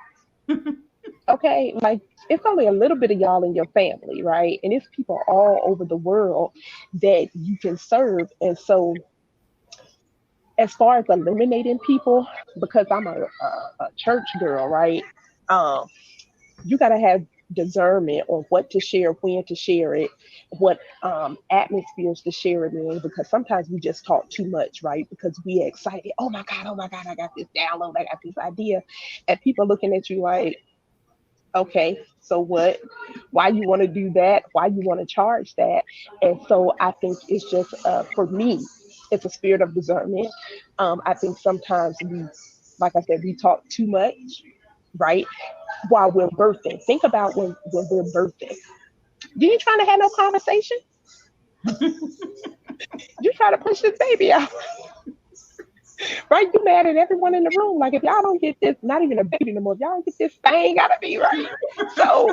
Okay, like it's only a little bit of y'all in your family, right? And it's people all over the world that you can serve. And so, as far as eliminating people, because I'm a church girl, right? Um, you got to have discernment on what to share, when to share it, what atmospheres to share it in, because sometimes we just talk too much, right? Because we excited. Oh my God, I got this download, I got this idea. And people looking at you like, okay, so what? Why you want to do that? Why you want to charge that? And so I think it's just for me, it's a spirit of discernment. I think sometimes we, like I said, we talk too much, right? While we're birthing. Think about when we're birthing. You ain't trying to have no conversation. You try to push this baby out, right? You mad at everyone in the room. Like if y'all don't get this, not even a baby no more. If y'all don't get this thing out of me, right? So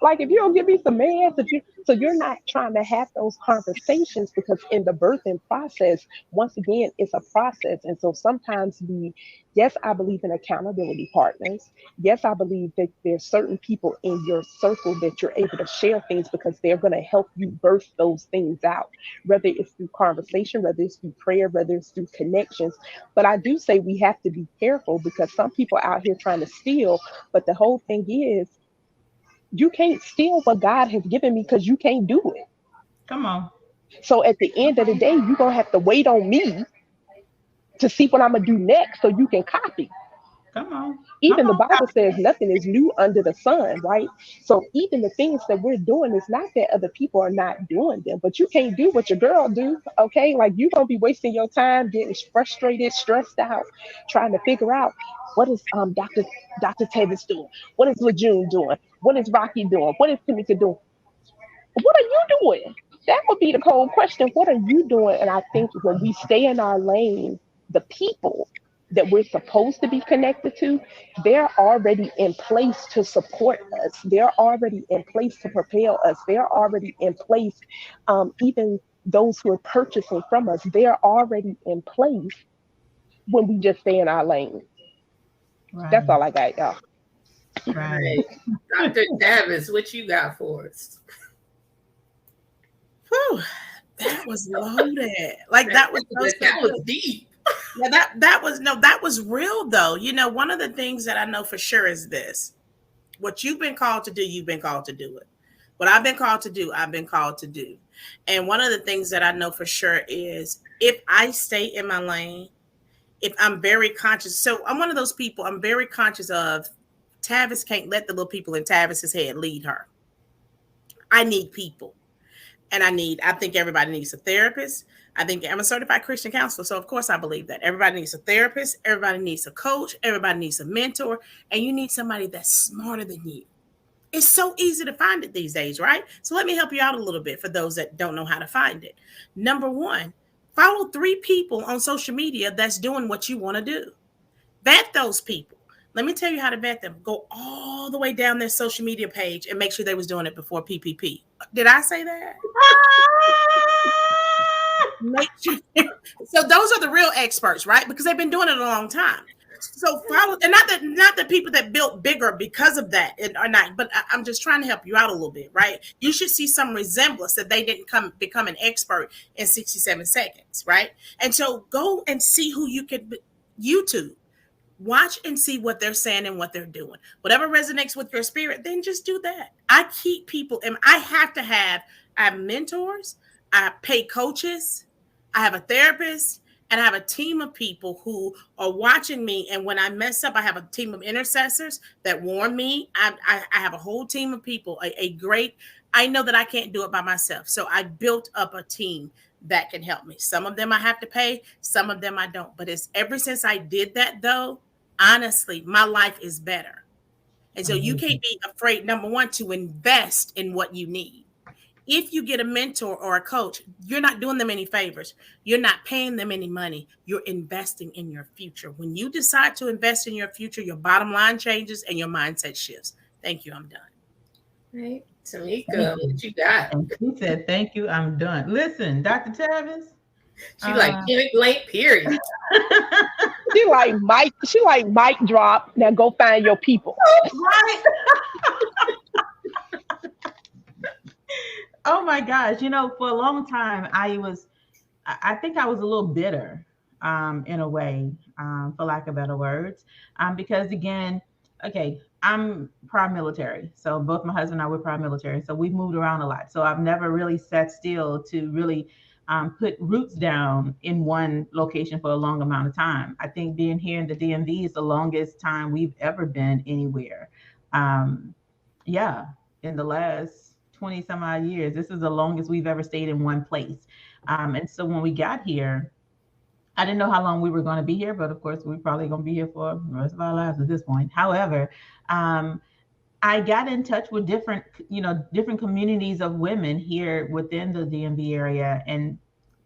like if you don't give me some meds, if you so you're not trying to have those conversations because in the birthing process, once again, it's a process. And so sometimes yes, I believe in accountability partners. Yes, I believe that there's certain people in your circle that you're able to share things because they're going to help you birth those things out, whether it's through conversation, whether it's through prayer, whether it's through connections. But I do say we have to be careful because some people out here trying to steal. But the whole thing is you can't steal what God has given me because you can't do it. Come on. So at the end of the day, you're gonna have to wait on me to see what I'm gonna do next so you can copy. Come on. Come Even the on, Bible says copycat. nothing is new under the sun, right? So even the things that we're doing is not that other people are not doing them, but you can't do what your girl do, okay? Like you're gonna be wasting your time getting frustrated, stressed out, trying to figure out what is Dr. Tavis doing, what is Lejeune doing, what is Rocky doing, what is Timothy doing. What are you doing? That would be the cold question. What are you doing? And I think when we stay in our lane, the people that we're supposed to be connected to, they're already in place to support us. They're already in place to propel us. They're already in place, even those who are purchasing from us, they're already in place when we just stay in our lane. That's Right. all I got, y'all. Right. Right. Dr. Davis, what you got for us? Whew, that was loaded. Like That, that was so that was good. deep. Yeah, that was no, that was real though. One of the things that I know for sure is this: what you've been called to do, you've been called to do it. What I've been called to do, I've been called to do. And one of the things that I know for sure is if I stay in my lane, if I'm very conscious. So I'm one of those people. I'm very conscious of Tavis can't let the little people in Tavis's head lead her. I need people. And I think everybody needs a therapist. I think I'm a certified Christian counselor. So of course I believe that everybody needs a therapist. Everybody needs a coach. Everybody needs a mentor. And you need somebody that's smarter than you. It's so easy to find it these days, right? So let me help you out a little bit for those that don't know how to find it. Number one, follow 3 people on social media that's doing what you want to do. Vet those people. Let me tell you how to vet them. Go all the way down their social media page and make sure they was doing it before PPP. Did I say that? Make sure. So those are the real experts, right? Because they've been doing it a long time. So follow, and not the people that built bigger because of that are not. But I'm just trying to help you out a little bit, right? You should see some resemblance that they didn't become an expert in 67 seconds, right? And so go and see who you could YouTube. Watch and see what they're saying and what they're doing. Whatever resonates with your spirit, then just do that. I keep people, and I have mentors, I pay coaches, I have a therapist, and I have a team of people who are watching me. And when I mess up, I have a team of intercessors that warn me. I have a whole team of people, a great, I know that I can't do it by myself. So I built up a team that can help me. Some of them I have to pay, some of them I don't. But it's ever since I did that, though, honestly, my life is better. And so you can't be afraid, number one, to invest in what you need. If you get a mentor or a coach, you're not doing them any favors. You're not paying them any money. You're investing in your future. When you decide to invest in your future, your bottom line changes and your mindset shifts. Thank you. I'm done. Right. Thank Tamika, you. what you got? And she said, "Thank you. I'm done." Listen, Dr. Tavis. She like point blank, period. She like Mike drop. Now go find your people. Right. Oh my gosh. For a long time, I think I was a little bitter, in a way, for lack of better words. Because again, okay, I'm prior military. So both my husband and I were prior military. So we've moved around a lot. So I've never really sat still to really put roots down in one location for a long amount of time. I think being here in the DMV is the longest time we've ever been anywhere. Um, yeah, in the last 20 some odd years, this is the longest we've ever stayed in one place. And so when we got here, I didn't know how long we were going to be here, but of course, we're probably going to be here for the rest of our lives at this point. However, um, I got in touch with different communities of women here within the DMV area, and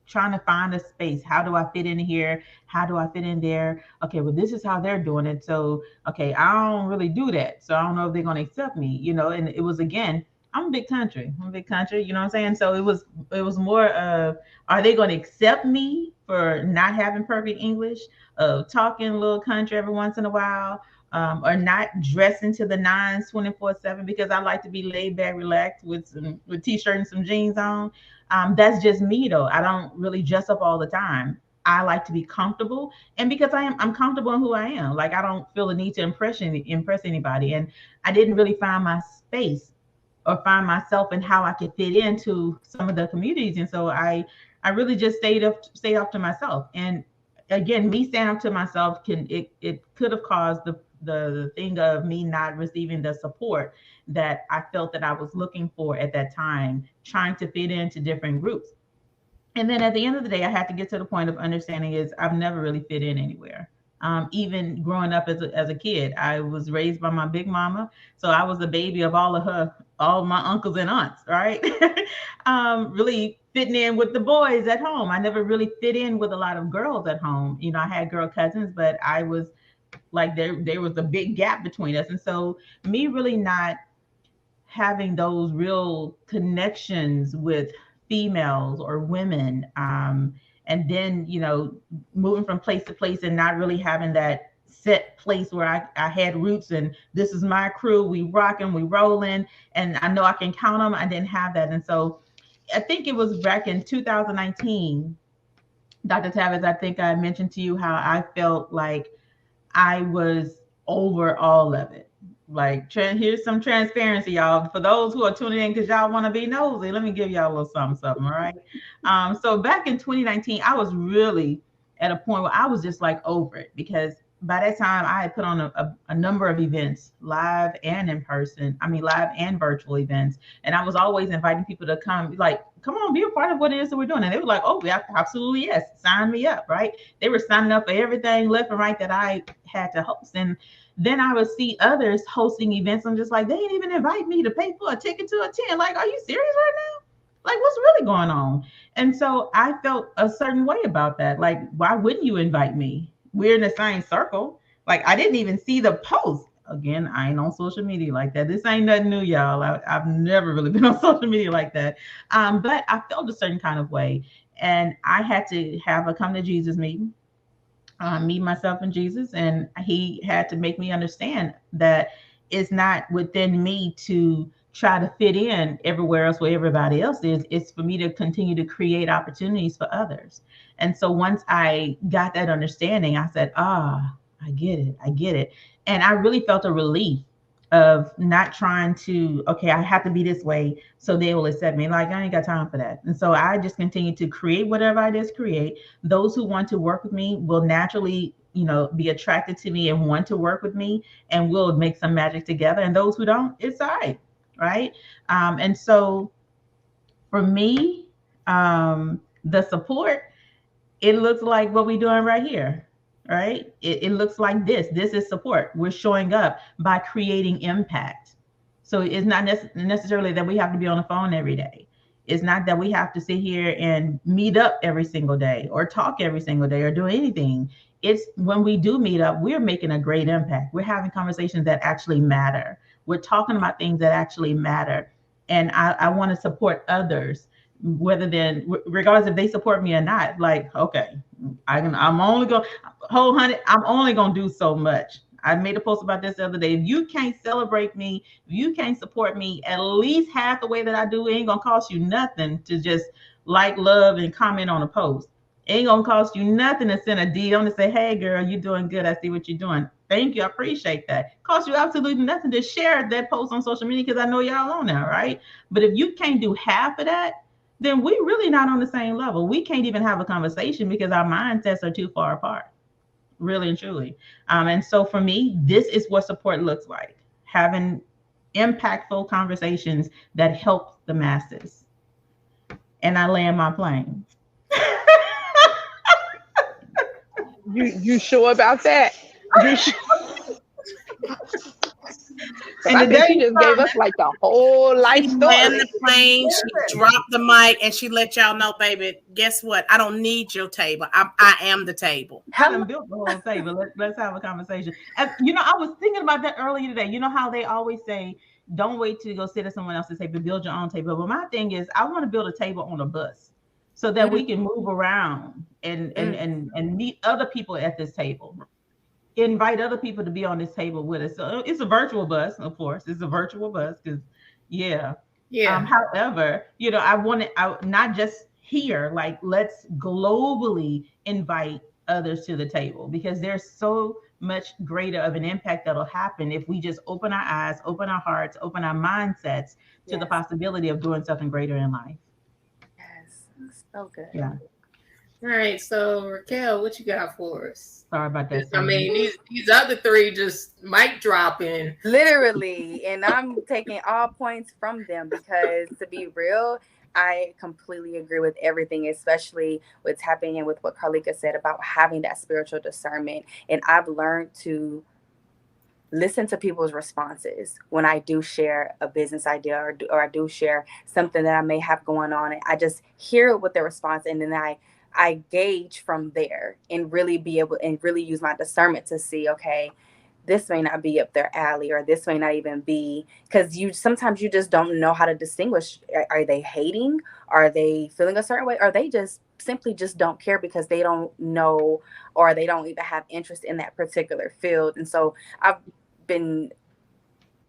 trying to find a space. How do I fit in here? How do I fit in there? Okay, well, this is how they're doing it. So, okay, I don't really do that. So I don't know if they're going to accept me, and it was, again, I'm a big country. I'm a big country, you know what I'm saying? So it was more of, are they going to accept me for not having perfect English, of talking a little country every once in a while, or not dressing to the nines 24/7, because I like to be laid back, relaxed with t-shirt and some jeans on. That's just me though. I don't really dress up all the time. I like to be comfortable, and because I'm comfortable in who I am. Like, I don't feel the need to impress anybody, and I didn't really find my space or find myself and how I could fit into some of the communities. And so I really just stayed up to myself. And again, me staying up to myself it could have caused the thing of me not receiving the support that I felt that I was looking for at that time, trying to fit into different groups. And then at the end of the day, I had to get to the point of understanding is I've never really fit in anywhere. Even growing up as a kid, I was raised by my big mama, so I was the baby of all my uncles and aunts, right? Really fitting in with the boys at home. I never really fit in with a lot of girls at home. I had girl cousins, but I was like, there was a big gap between us, and so me really not having those real connections with females or women, and then moving from place to place and not really having that set place where I had roots, and this is my crew, we rocking, we rolling, and I know I can count them. I didn't have that. And so I think it was back in 2019, Dr. Tavis, I think I mentioned to you how I felt like I was over all of it. Like, here's some transparency, y'all. For those who are tuning in because y'all want to be nosy, let me give y'all a little something, all right? So back in 2019, I was really at a point where I was just like over it, because by that time I had put on a number of events, live and in person. I mean, live and virtual events. And I was always inviting people to come, like, come on, be a part of what it is that we're doing. And they were like, oh, yeah, absolutely, yes, sign me up, right? They were signing up for everything left and right that I had to host. And then I would see others hosting events. I'm just like, they didn't even invite me to pay for a ticket to attend. Like, are you serious right now? Like, what's really going on? And so I felt a certain way about that. Like, why wouldn't you invite me? We're in the same circle. Like, I didn't even see the post. Again, I ain't on social media like that. This ain't nothing new, y'all. I've never really been on social media like that. But I felt a certain kind of way. And I had to have a come to Jesus meeting, me, myself, and Jesus. And he had to make me understand that it's not within me to try to fit in everywhere else where everybody else is. It's for me to continue to create opportunities for others. And so once I got that understanding, I said, I get it. I get it. And I really felt a relief of not trying to, okay, I have to be this way so they will accept me. Like, I ain't got time for that. And so I just continue to create whatever I just create. Those who want to work with me will naturally, be attracted to me and want to work with me, and we'll make some magic together. And those who don't, it's all right. Right. And so for me, the support, it looks like what we're doing right here. Right. It looks like this. This is support. We're showing up by creating impact. So it's not necessarily that we have to be on the phone every day. It's not that we have to sit here and meet up every single day or talk every single day or do anything. It's when we do meet up, we're making a great impact. We're having conversations that actually matter. We're talking about things that actually matter. And I want to support others, regardless if they support me or not. Like, okay, I'm only going I'm only going to do so much. I made a post about this the other day. If you can't celebrate me, if you can't support me at least half the way that I do, it ain't going to cost you nothing to just like, love, and comment on a post. It ain't going to cost you nothing to send a DM to say, hey, girl, you're doing good. I see what you're doing. Thank you. I appreciate that. It costs you absolutely nothing to share that post on social media because I know y'all on there, right? But if you can't do half of that, then we're really not on the same level. We can't even have a conversation because our mindsets are too far apart, really and truly. And so for me, this is what support looks like: having impactful conversations that help the masses. And I land my plane. You sure about that? You sure? And I the think day she just gave us like the whole life She ran story. the plane, she dropped the mic, and she let y'all know, baby, guess what? I don't need your table. I am the table. I done built the whole table. Let's have a conversation. And I was thinking about that earlier today. You know how they always say, don't wait till you go sit at someone else's table, build your own table. But my thing is, I want to build a table on a bus so that we can move around and meet other people at this table. Invite other people to be on this table with us. So it's a virtual bus, of course. It's a virtual bus because, yeah. Yeah. However, I not just here, like let's globally invite others to the table because there's so much greater of an impact that'll happen if we just open our eyes, open our hearts, open our mindsets to the possibility of doing something greater in life. Yes, so good. Yeah. All right, so Raquel, what you got for us? Sorry about that. I mean, these other three just mic dropping. Literally, and I'm taking all points from them because to be real, I completely agree with everything, especially what's happening and with what Carlika said about having that spiritual discernment. And I've learned to listen to people's responses when I do share a business idea or I do share something that I may have going on. I just hear what their response, and then I gauge from there and really be able and really use my discernment to see, okay, this may not be up their alley, or this may not even be, because sometimes you just don't know how to distinguish. Are they hating? Are they feeling a certain way? Or they just simply just don't care because they don't know, or they don't even have interest in that particular field. And so I've been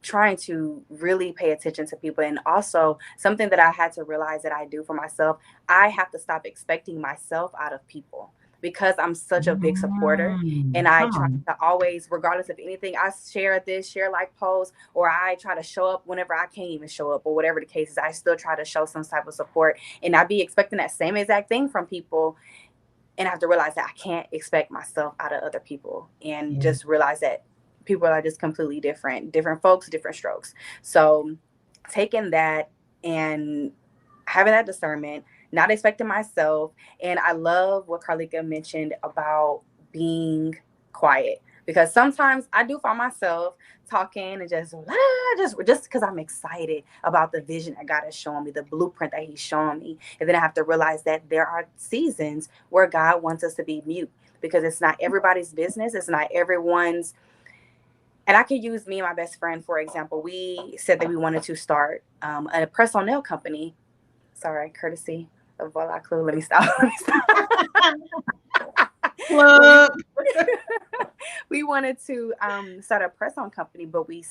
trying to really pay attention to people. And also something that I had to realize that I do for myself, I have to stop expecting myself out of people because I'm such a big supporter. And I try to always, regardless of anything, I share like posts, or I try to show up whenever I can't even show up, or whatever the case is, I still try to show some type of support. And I be expecting that same exact thing from people. And I have to realize that I can't expect myself out of other people, and just realize that people are just completely different folks, different strokes. So taking that and having that discernment, not expecting myself. And I love what Carlika mentioned about being quiet, because sometimes I do find myself talking and just because I'm excited about the vision that God is showing me, the blueprint that he's showing me. And then I have to realize that there are seasons where God wants us to be mute, because it's not everybody's business. It's not everyone's. And I could use me and my best friend, for example. We said that we wanted to start a press-on nail company. Sorry, courtesy of Voila Clue. Let me stop. We wanted to start a press-on company, but we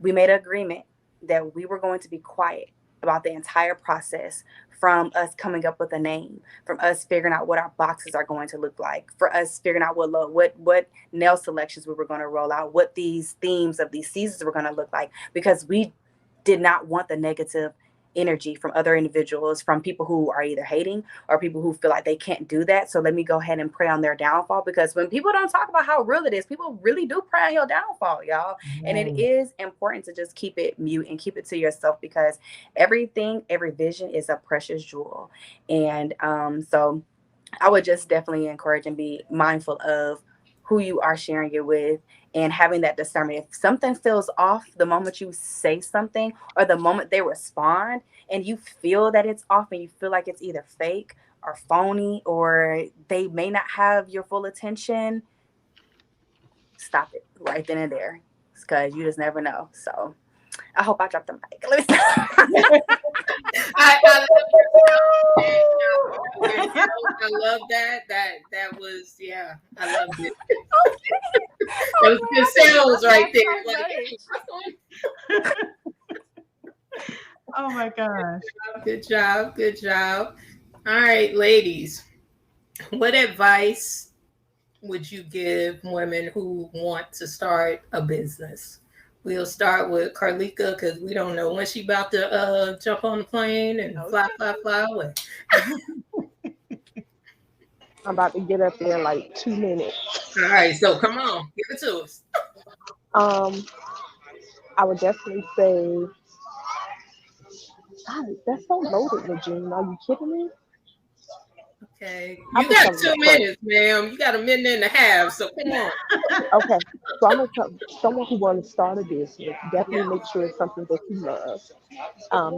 made an agreement that we were going to be quiet about the entire process, from us coming up with a name, from us figuring out what our boxes are going to look like, for us figuring out what nail selections we were going to roll out, what these themes of these seasons were going to look like, because we did not want the negative energy from other individuals, from people who are either hating or people who feel like they can't do that. So let me go ahead and pray on their downfall, because when people don't talk about how real it is, people really do pray on your downfall, y'all. And it is important to just keep it mute and keep it to yourself, because every vision is a precious jewel. And so I would just definitely encourage and be mindful of who you are sharing it with, and having that discernment. If something feels off the moment you say something, or the moment they respond, and you feel that it's off and you feel like it's either fake or phony, or they may not have your full attention, stop it right then and there, because you just never know. So I hope I dropped the mic. Let me I love that. That was, yeah, I loved it. It was good sales right there. Oh my gosh. Good job. Good job. All right, ladies, what advice would you give women who want to start a business? We'll start with Carlika, because we don't know when she's about to jump on the plane and fly away. I'm about to get up there in like 2 minutes. All right, so come on, give it to us. I would definitely say, God, that's so loaded, Lejeune. Are you kidding me? Okay. I'm You gonna got tell them two up front. minutes, ma'am. You got a minute and a half. So come on. Okay, so I'm gonna tell someone who wants to start a business. Yeah. Definitely make sure it's something that you love.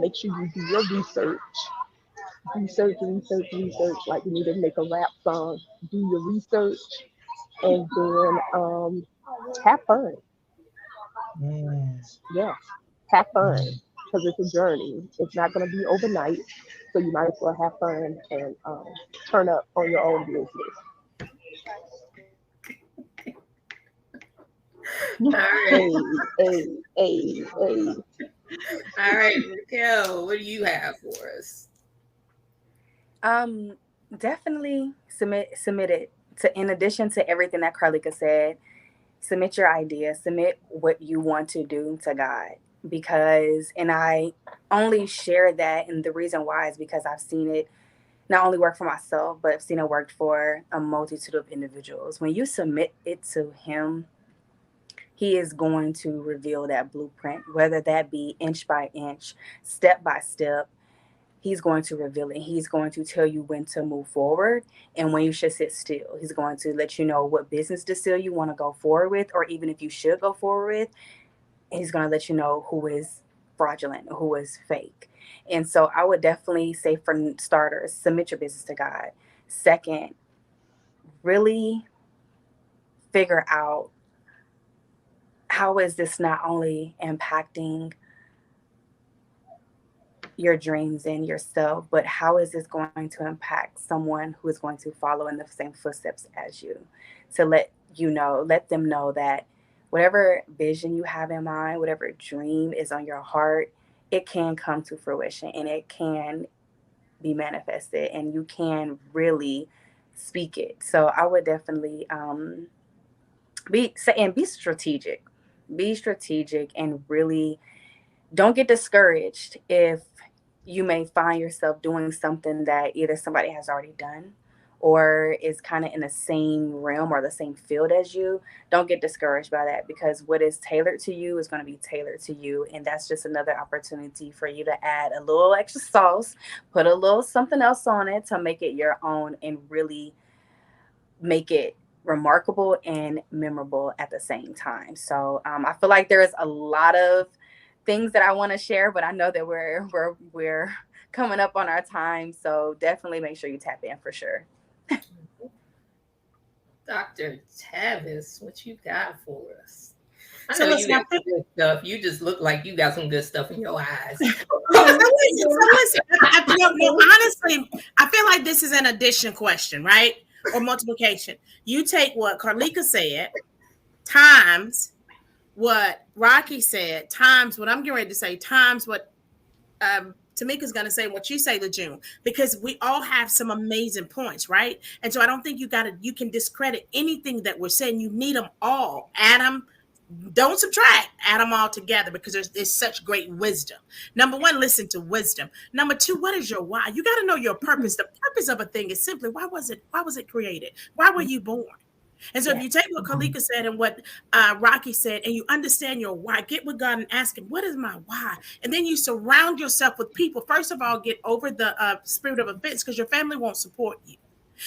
Make sure you do your research. Like you need to make a rap song, do your research, and then have fun. Yeah. Yeah, have fun because it's a journey. It's not gonna be overnight, so you might as well have fun and turn up on your own business. All right. Hey, hey, hey, hey. All right, Raquel, what do you have for us? Um, Definitely submit it to. In addition to everything that Carlika said, submit your idea, submit what you want to do to God. Because, and I only share that, and the reason why is because I've seen it not only work for myself, but I've seen it work for a multitude of individuals. When you submit it to Him, He is going to reveal that blueprint, whether that be inch by inch, step by step. He's going to reveal it. He's going to tell you when to move forward and when you should sit still. He's going to let you know what business decision you want to go forward with, or even if you should go forward with. He's going to let you know who is fraudulent, who is fake. And so I would definitely say, for starters, submit your business to God. Second, really figure out, how is this not only impacting your dreams and yourself, but how is this going to impact someone who is going to follow in the same footsteps as you? To let them know that whatever vision you have in mind, whatever dream is on your heart, it can come to fruition and it can be manifested and you can really speak it. So I would definitely be strategic. Be strategic and really don't get discouraged if you may find yourself doing something that either somebody has already done or is kind of in the same realm or the same field as you. Don't get discouraged by that, because what is tailored to you is going to be tailored to you. And that's just another opportunity for you to add a little extra sauce, put a little something else on it to make it your own and really make it remarkable and memorable at the same time. So I feel like there's a lot of things that I want to share, but I know that we're coming up on our time. So definitely make sure you tap in for sure. Dr. Tavis, what you got for us? I So know you listen, I got some good stuff. You just look like you got some good stuff in your eyes. honestly, I feel like this is an addition question, right? Or multiplication. You take what Carlika said times what Rocky said times what I'm getting ready to say times what Tamika's going to say, what you say, Lejeune, because we all have some amazing points, right? And so I don't think you can discredit anything that we're saying. You need them all. Add them, don't subtract, add them all together, because there's such great wisdom. Number one, listen to wisdom. Number two, what is your why? You got to know your purpose. The purpose of a thing is simply, why was it created? Why were you born? And so if Yeah. you take what Kalika said and what Rocky said, and you understand your why, get with God and ask him, what is my why? And then you surround yourself with people. First of all, get over the spirit of offense, because your family won't support you.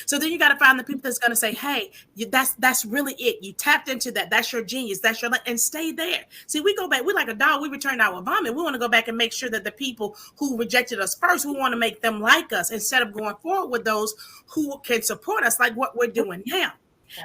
So then you got to find the people that's going to say, hey, that's really it. You tapped into that. That's your genius. That's your, and stay there. See, we go back. We're like a dog. We returned our vomit. We want to go back and make sure that the people who rejected us first, we want to make them like us instead of going forward with those who can support us, like what we're doing now.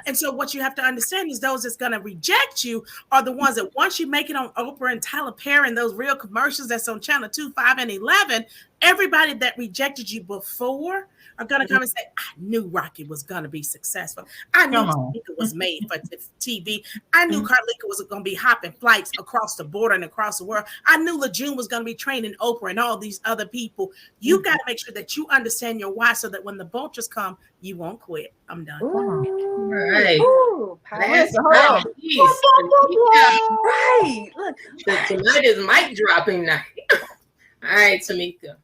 And so what you have to understand is those that's going to reject you are the ones that once you make it on Oprah and Tyler Perry and those real commercials that's on Channel 2, 5, and 11, everybody that rejected you before are going to come and say, I knew Rocky was going to be successful. I knew Come on. Tamika was made for TV. I knew Carlika was going to be hopping flights across the border and across the world. I knew Lejeune was going to be training Oprah and all these other people. You got to make sure that you understand your why, so that when the vultures come, you won't quit. I'm done. All right. Ooh, Last Listen, hold on. piece. right. Look, Tonight is mic dropping night. All right, Tamika.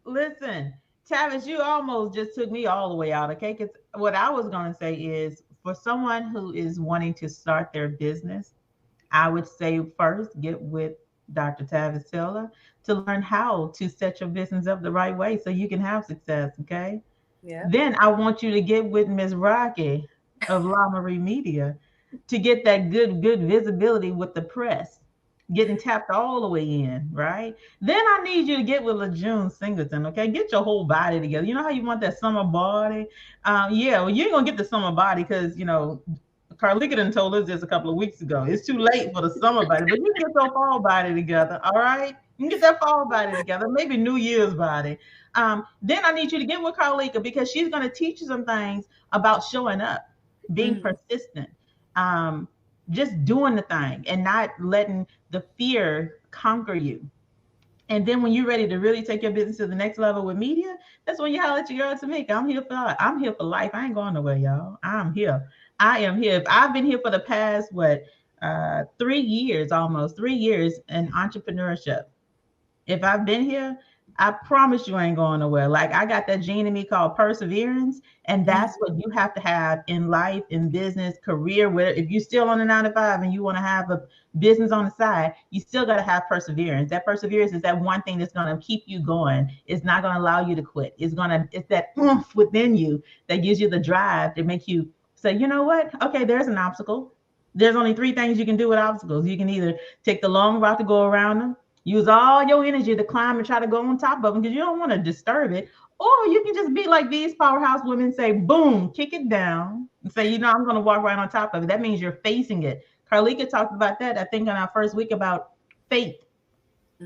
Listen, Tavis, you almost just took me all the way out. Okay, because what I was going to say is, for someone who is wanting to start their business, I would say first get with Dr. Tavis Taylor to learn how to set your business up the right way so you can have success. Okay. Yeah. Then I want you to get with Miss Rocky of La Marie Media to get that good visibility with the press, getting tapped all the way in, right? Then I need you to get with LeJune Singleton, okay? Get your whole body together. You know how you want that summer body? Yeah, well, you ain't gonna get the summer body because Carlika done told us this a couple of weeks ago. It's too late for the summer body, but you can get your fall body together, all right? You can get that fall body together, maybe New Year's body. Then I need you to get with Carlika because she's going to teach you some things about showing up, being persistent, um, just doing the thing and not letting the fear conquer you. And then when you're ready to really take your business to the next level with media, that's when you holler at your girl Tamika. I'm here for life. I ain't going nowhere, y'all. I'm here. I am here. I've been here for the past 3 years, almost 3 years in entrepreneurship. If I've been here, I promise you I ain't going nowhere. Like I got that gene in me called perseverance, and that's what you have to have in life, in business, career. Where if you're still on the 9 to 5 and you want to have a business on the side, you still got to have perseverance. That perseverance is that one thing that's going to keep you going. It's not going to allow you to quit. It's that oomph within you that gives you the drive to make you say, you know what? Okay, there's an obstacle. There's only three things you can do with obstacles. You can either take the long route to go around them, use all your energy to climb and try to go on top of them because you don't want to disturb it. Or you can just be like these powerhouse women, say, boom, kick it down and say, I'm going to walk right on top of it. That means you're facing it. Carlika talked about that, I think, in our first week about faith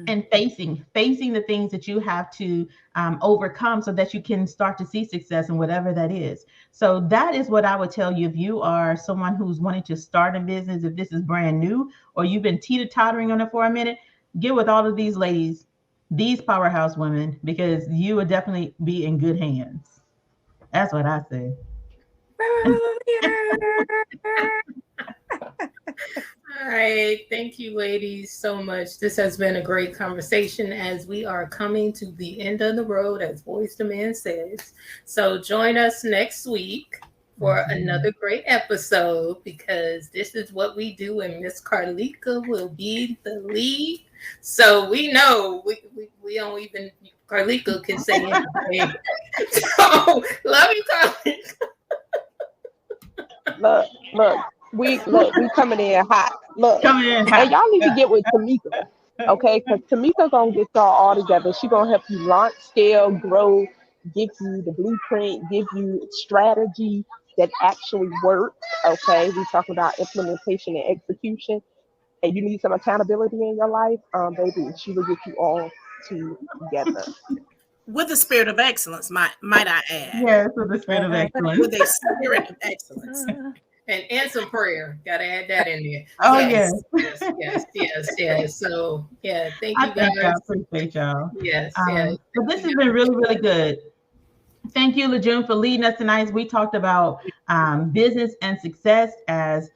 and facing the things that you have to overcome so that you can start to see success in whatever that is. So that is what I would tell you if you are someone who's wanting to start a business, if this is brand new or you've been teeter-tottering on it for a minute, get with all of these ladies, these powerhouse women, because you would definitely be in good hands. That's what I say. All right. Thank you, ladies, so much. This has been a great conversation as we are coming to the end of the road, as Voice Demand says. So join us next week for another great episode because this is what we do, and Miss Carlika will be the lead. So we know we don't even Carlika can say anything. So love you, Carlika. Look, we coming in hot. Look, Coming in and hot. y'all need to get with Tamika, okay? Because Tamika gonna get y'all all together. She gonna help you launch, scale, grow, give you the blueprint, give you strategy that actually works. Okay, we talking about implementation and execution, and you need some accountability in your life, baby. She will get you all together. With a spirit of excellence, might I add. Yes, with the spirit of excellence. With a spirit of excellence. And some prayer. Gotta add that in there. Oh, yes. yes. So yeah, thank you I thank guys. y'all. Appreciate y'all. Yes. But this has been really, really good. Thank you, LeJune, for leading us tonight. As we talked about business and success as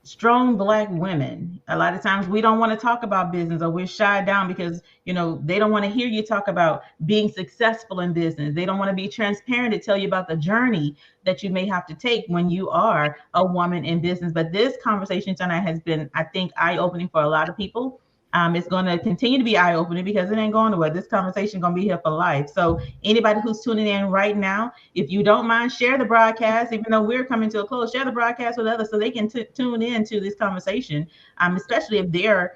strong Black women. A lot of times we don't want to talk about business, or we're shy down because they don't want to hear you talk about being successful in business. They don't want to be transparent to tell you about the journey that you may have to take when you are a woman in business. But this conversation tonight has been, I think, eye-opening for a lot of people. It's going to continue to be eye-opening because it ain't going nowhere. This conversation is going to be here for life. So anybody who's tuning in right now, if you don't mind, share the broadcast. Even though we're coming to a close, share the broadcast with others so they can tune in to this conversation, especially if they're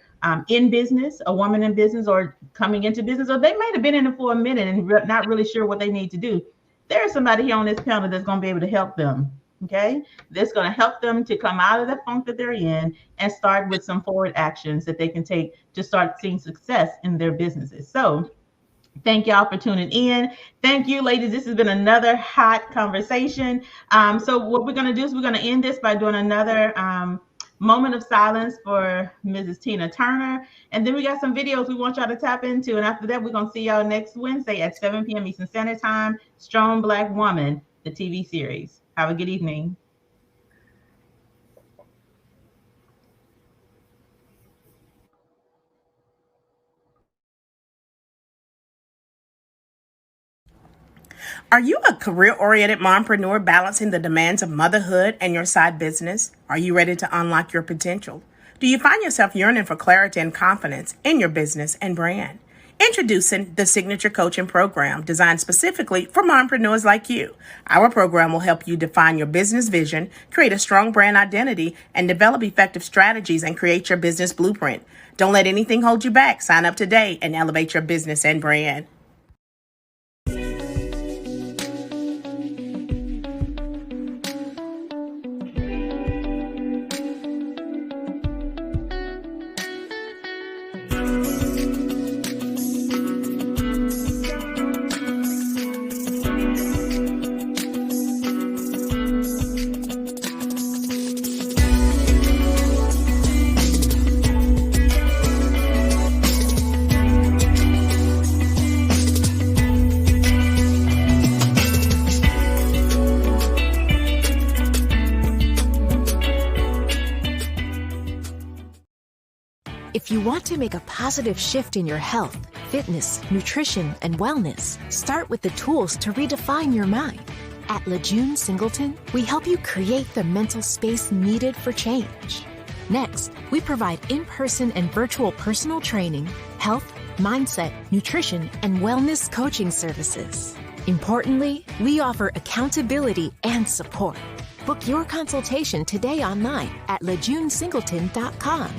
in business, a woman in business, or coming into business, or they might have been in it for a minute and not really sure what they need to do. There's somebody here on this panel that's going to be able to help them. Okay, that's going to help them to come out of the funk that they're in and start with some forward actions that they can take to start seeing success in their businesses. So thank y'all for tuning in. Thank you, ladies. This has been another hot conversation. So what we're going to do is we're going to end this by doing another moment of silence for Mrs. Tina Turner. And then we got some videos we want y'all to tap into. And after that, we're going to see y'all next Wednesday at 7 p.m. Eastern Standard Time. Strong Black Woman, the TV series. Have a good evening. Are you a career-oriented mompreneur balancing the demands of motherhood and your side business? Are you ready to unlock your potential? Do you find yourself yearning for clarity and confidence in your business and brand? Introducing the Signature Coaching Program, designed specifically for mompreneurs like you. Our program will help you define your business vision, create a strong brand identity, and develop effective strategies and create your business blueprint. Don't let anything hold you back. Sign up today and elevate your business and brand. If you want to make a positive shift in your health, fitness, nutrition, and wellness, start with the tools to redefine your mind. At Lejeune Singleton, we help you create the mental space needed for change. Next, we provide in-person and virtual personal training, health, mindset, nutrition, and wellness coaching services. Importantly, we offer accountability and support. Book your consultation today online at lejeunesingleton.com.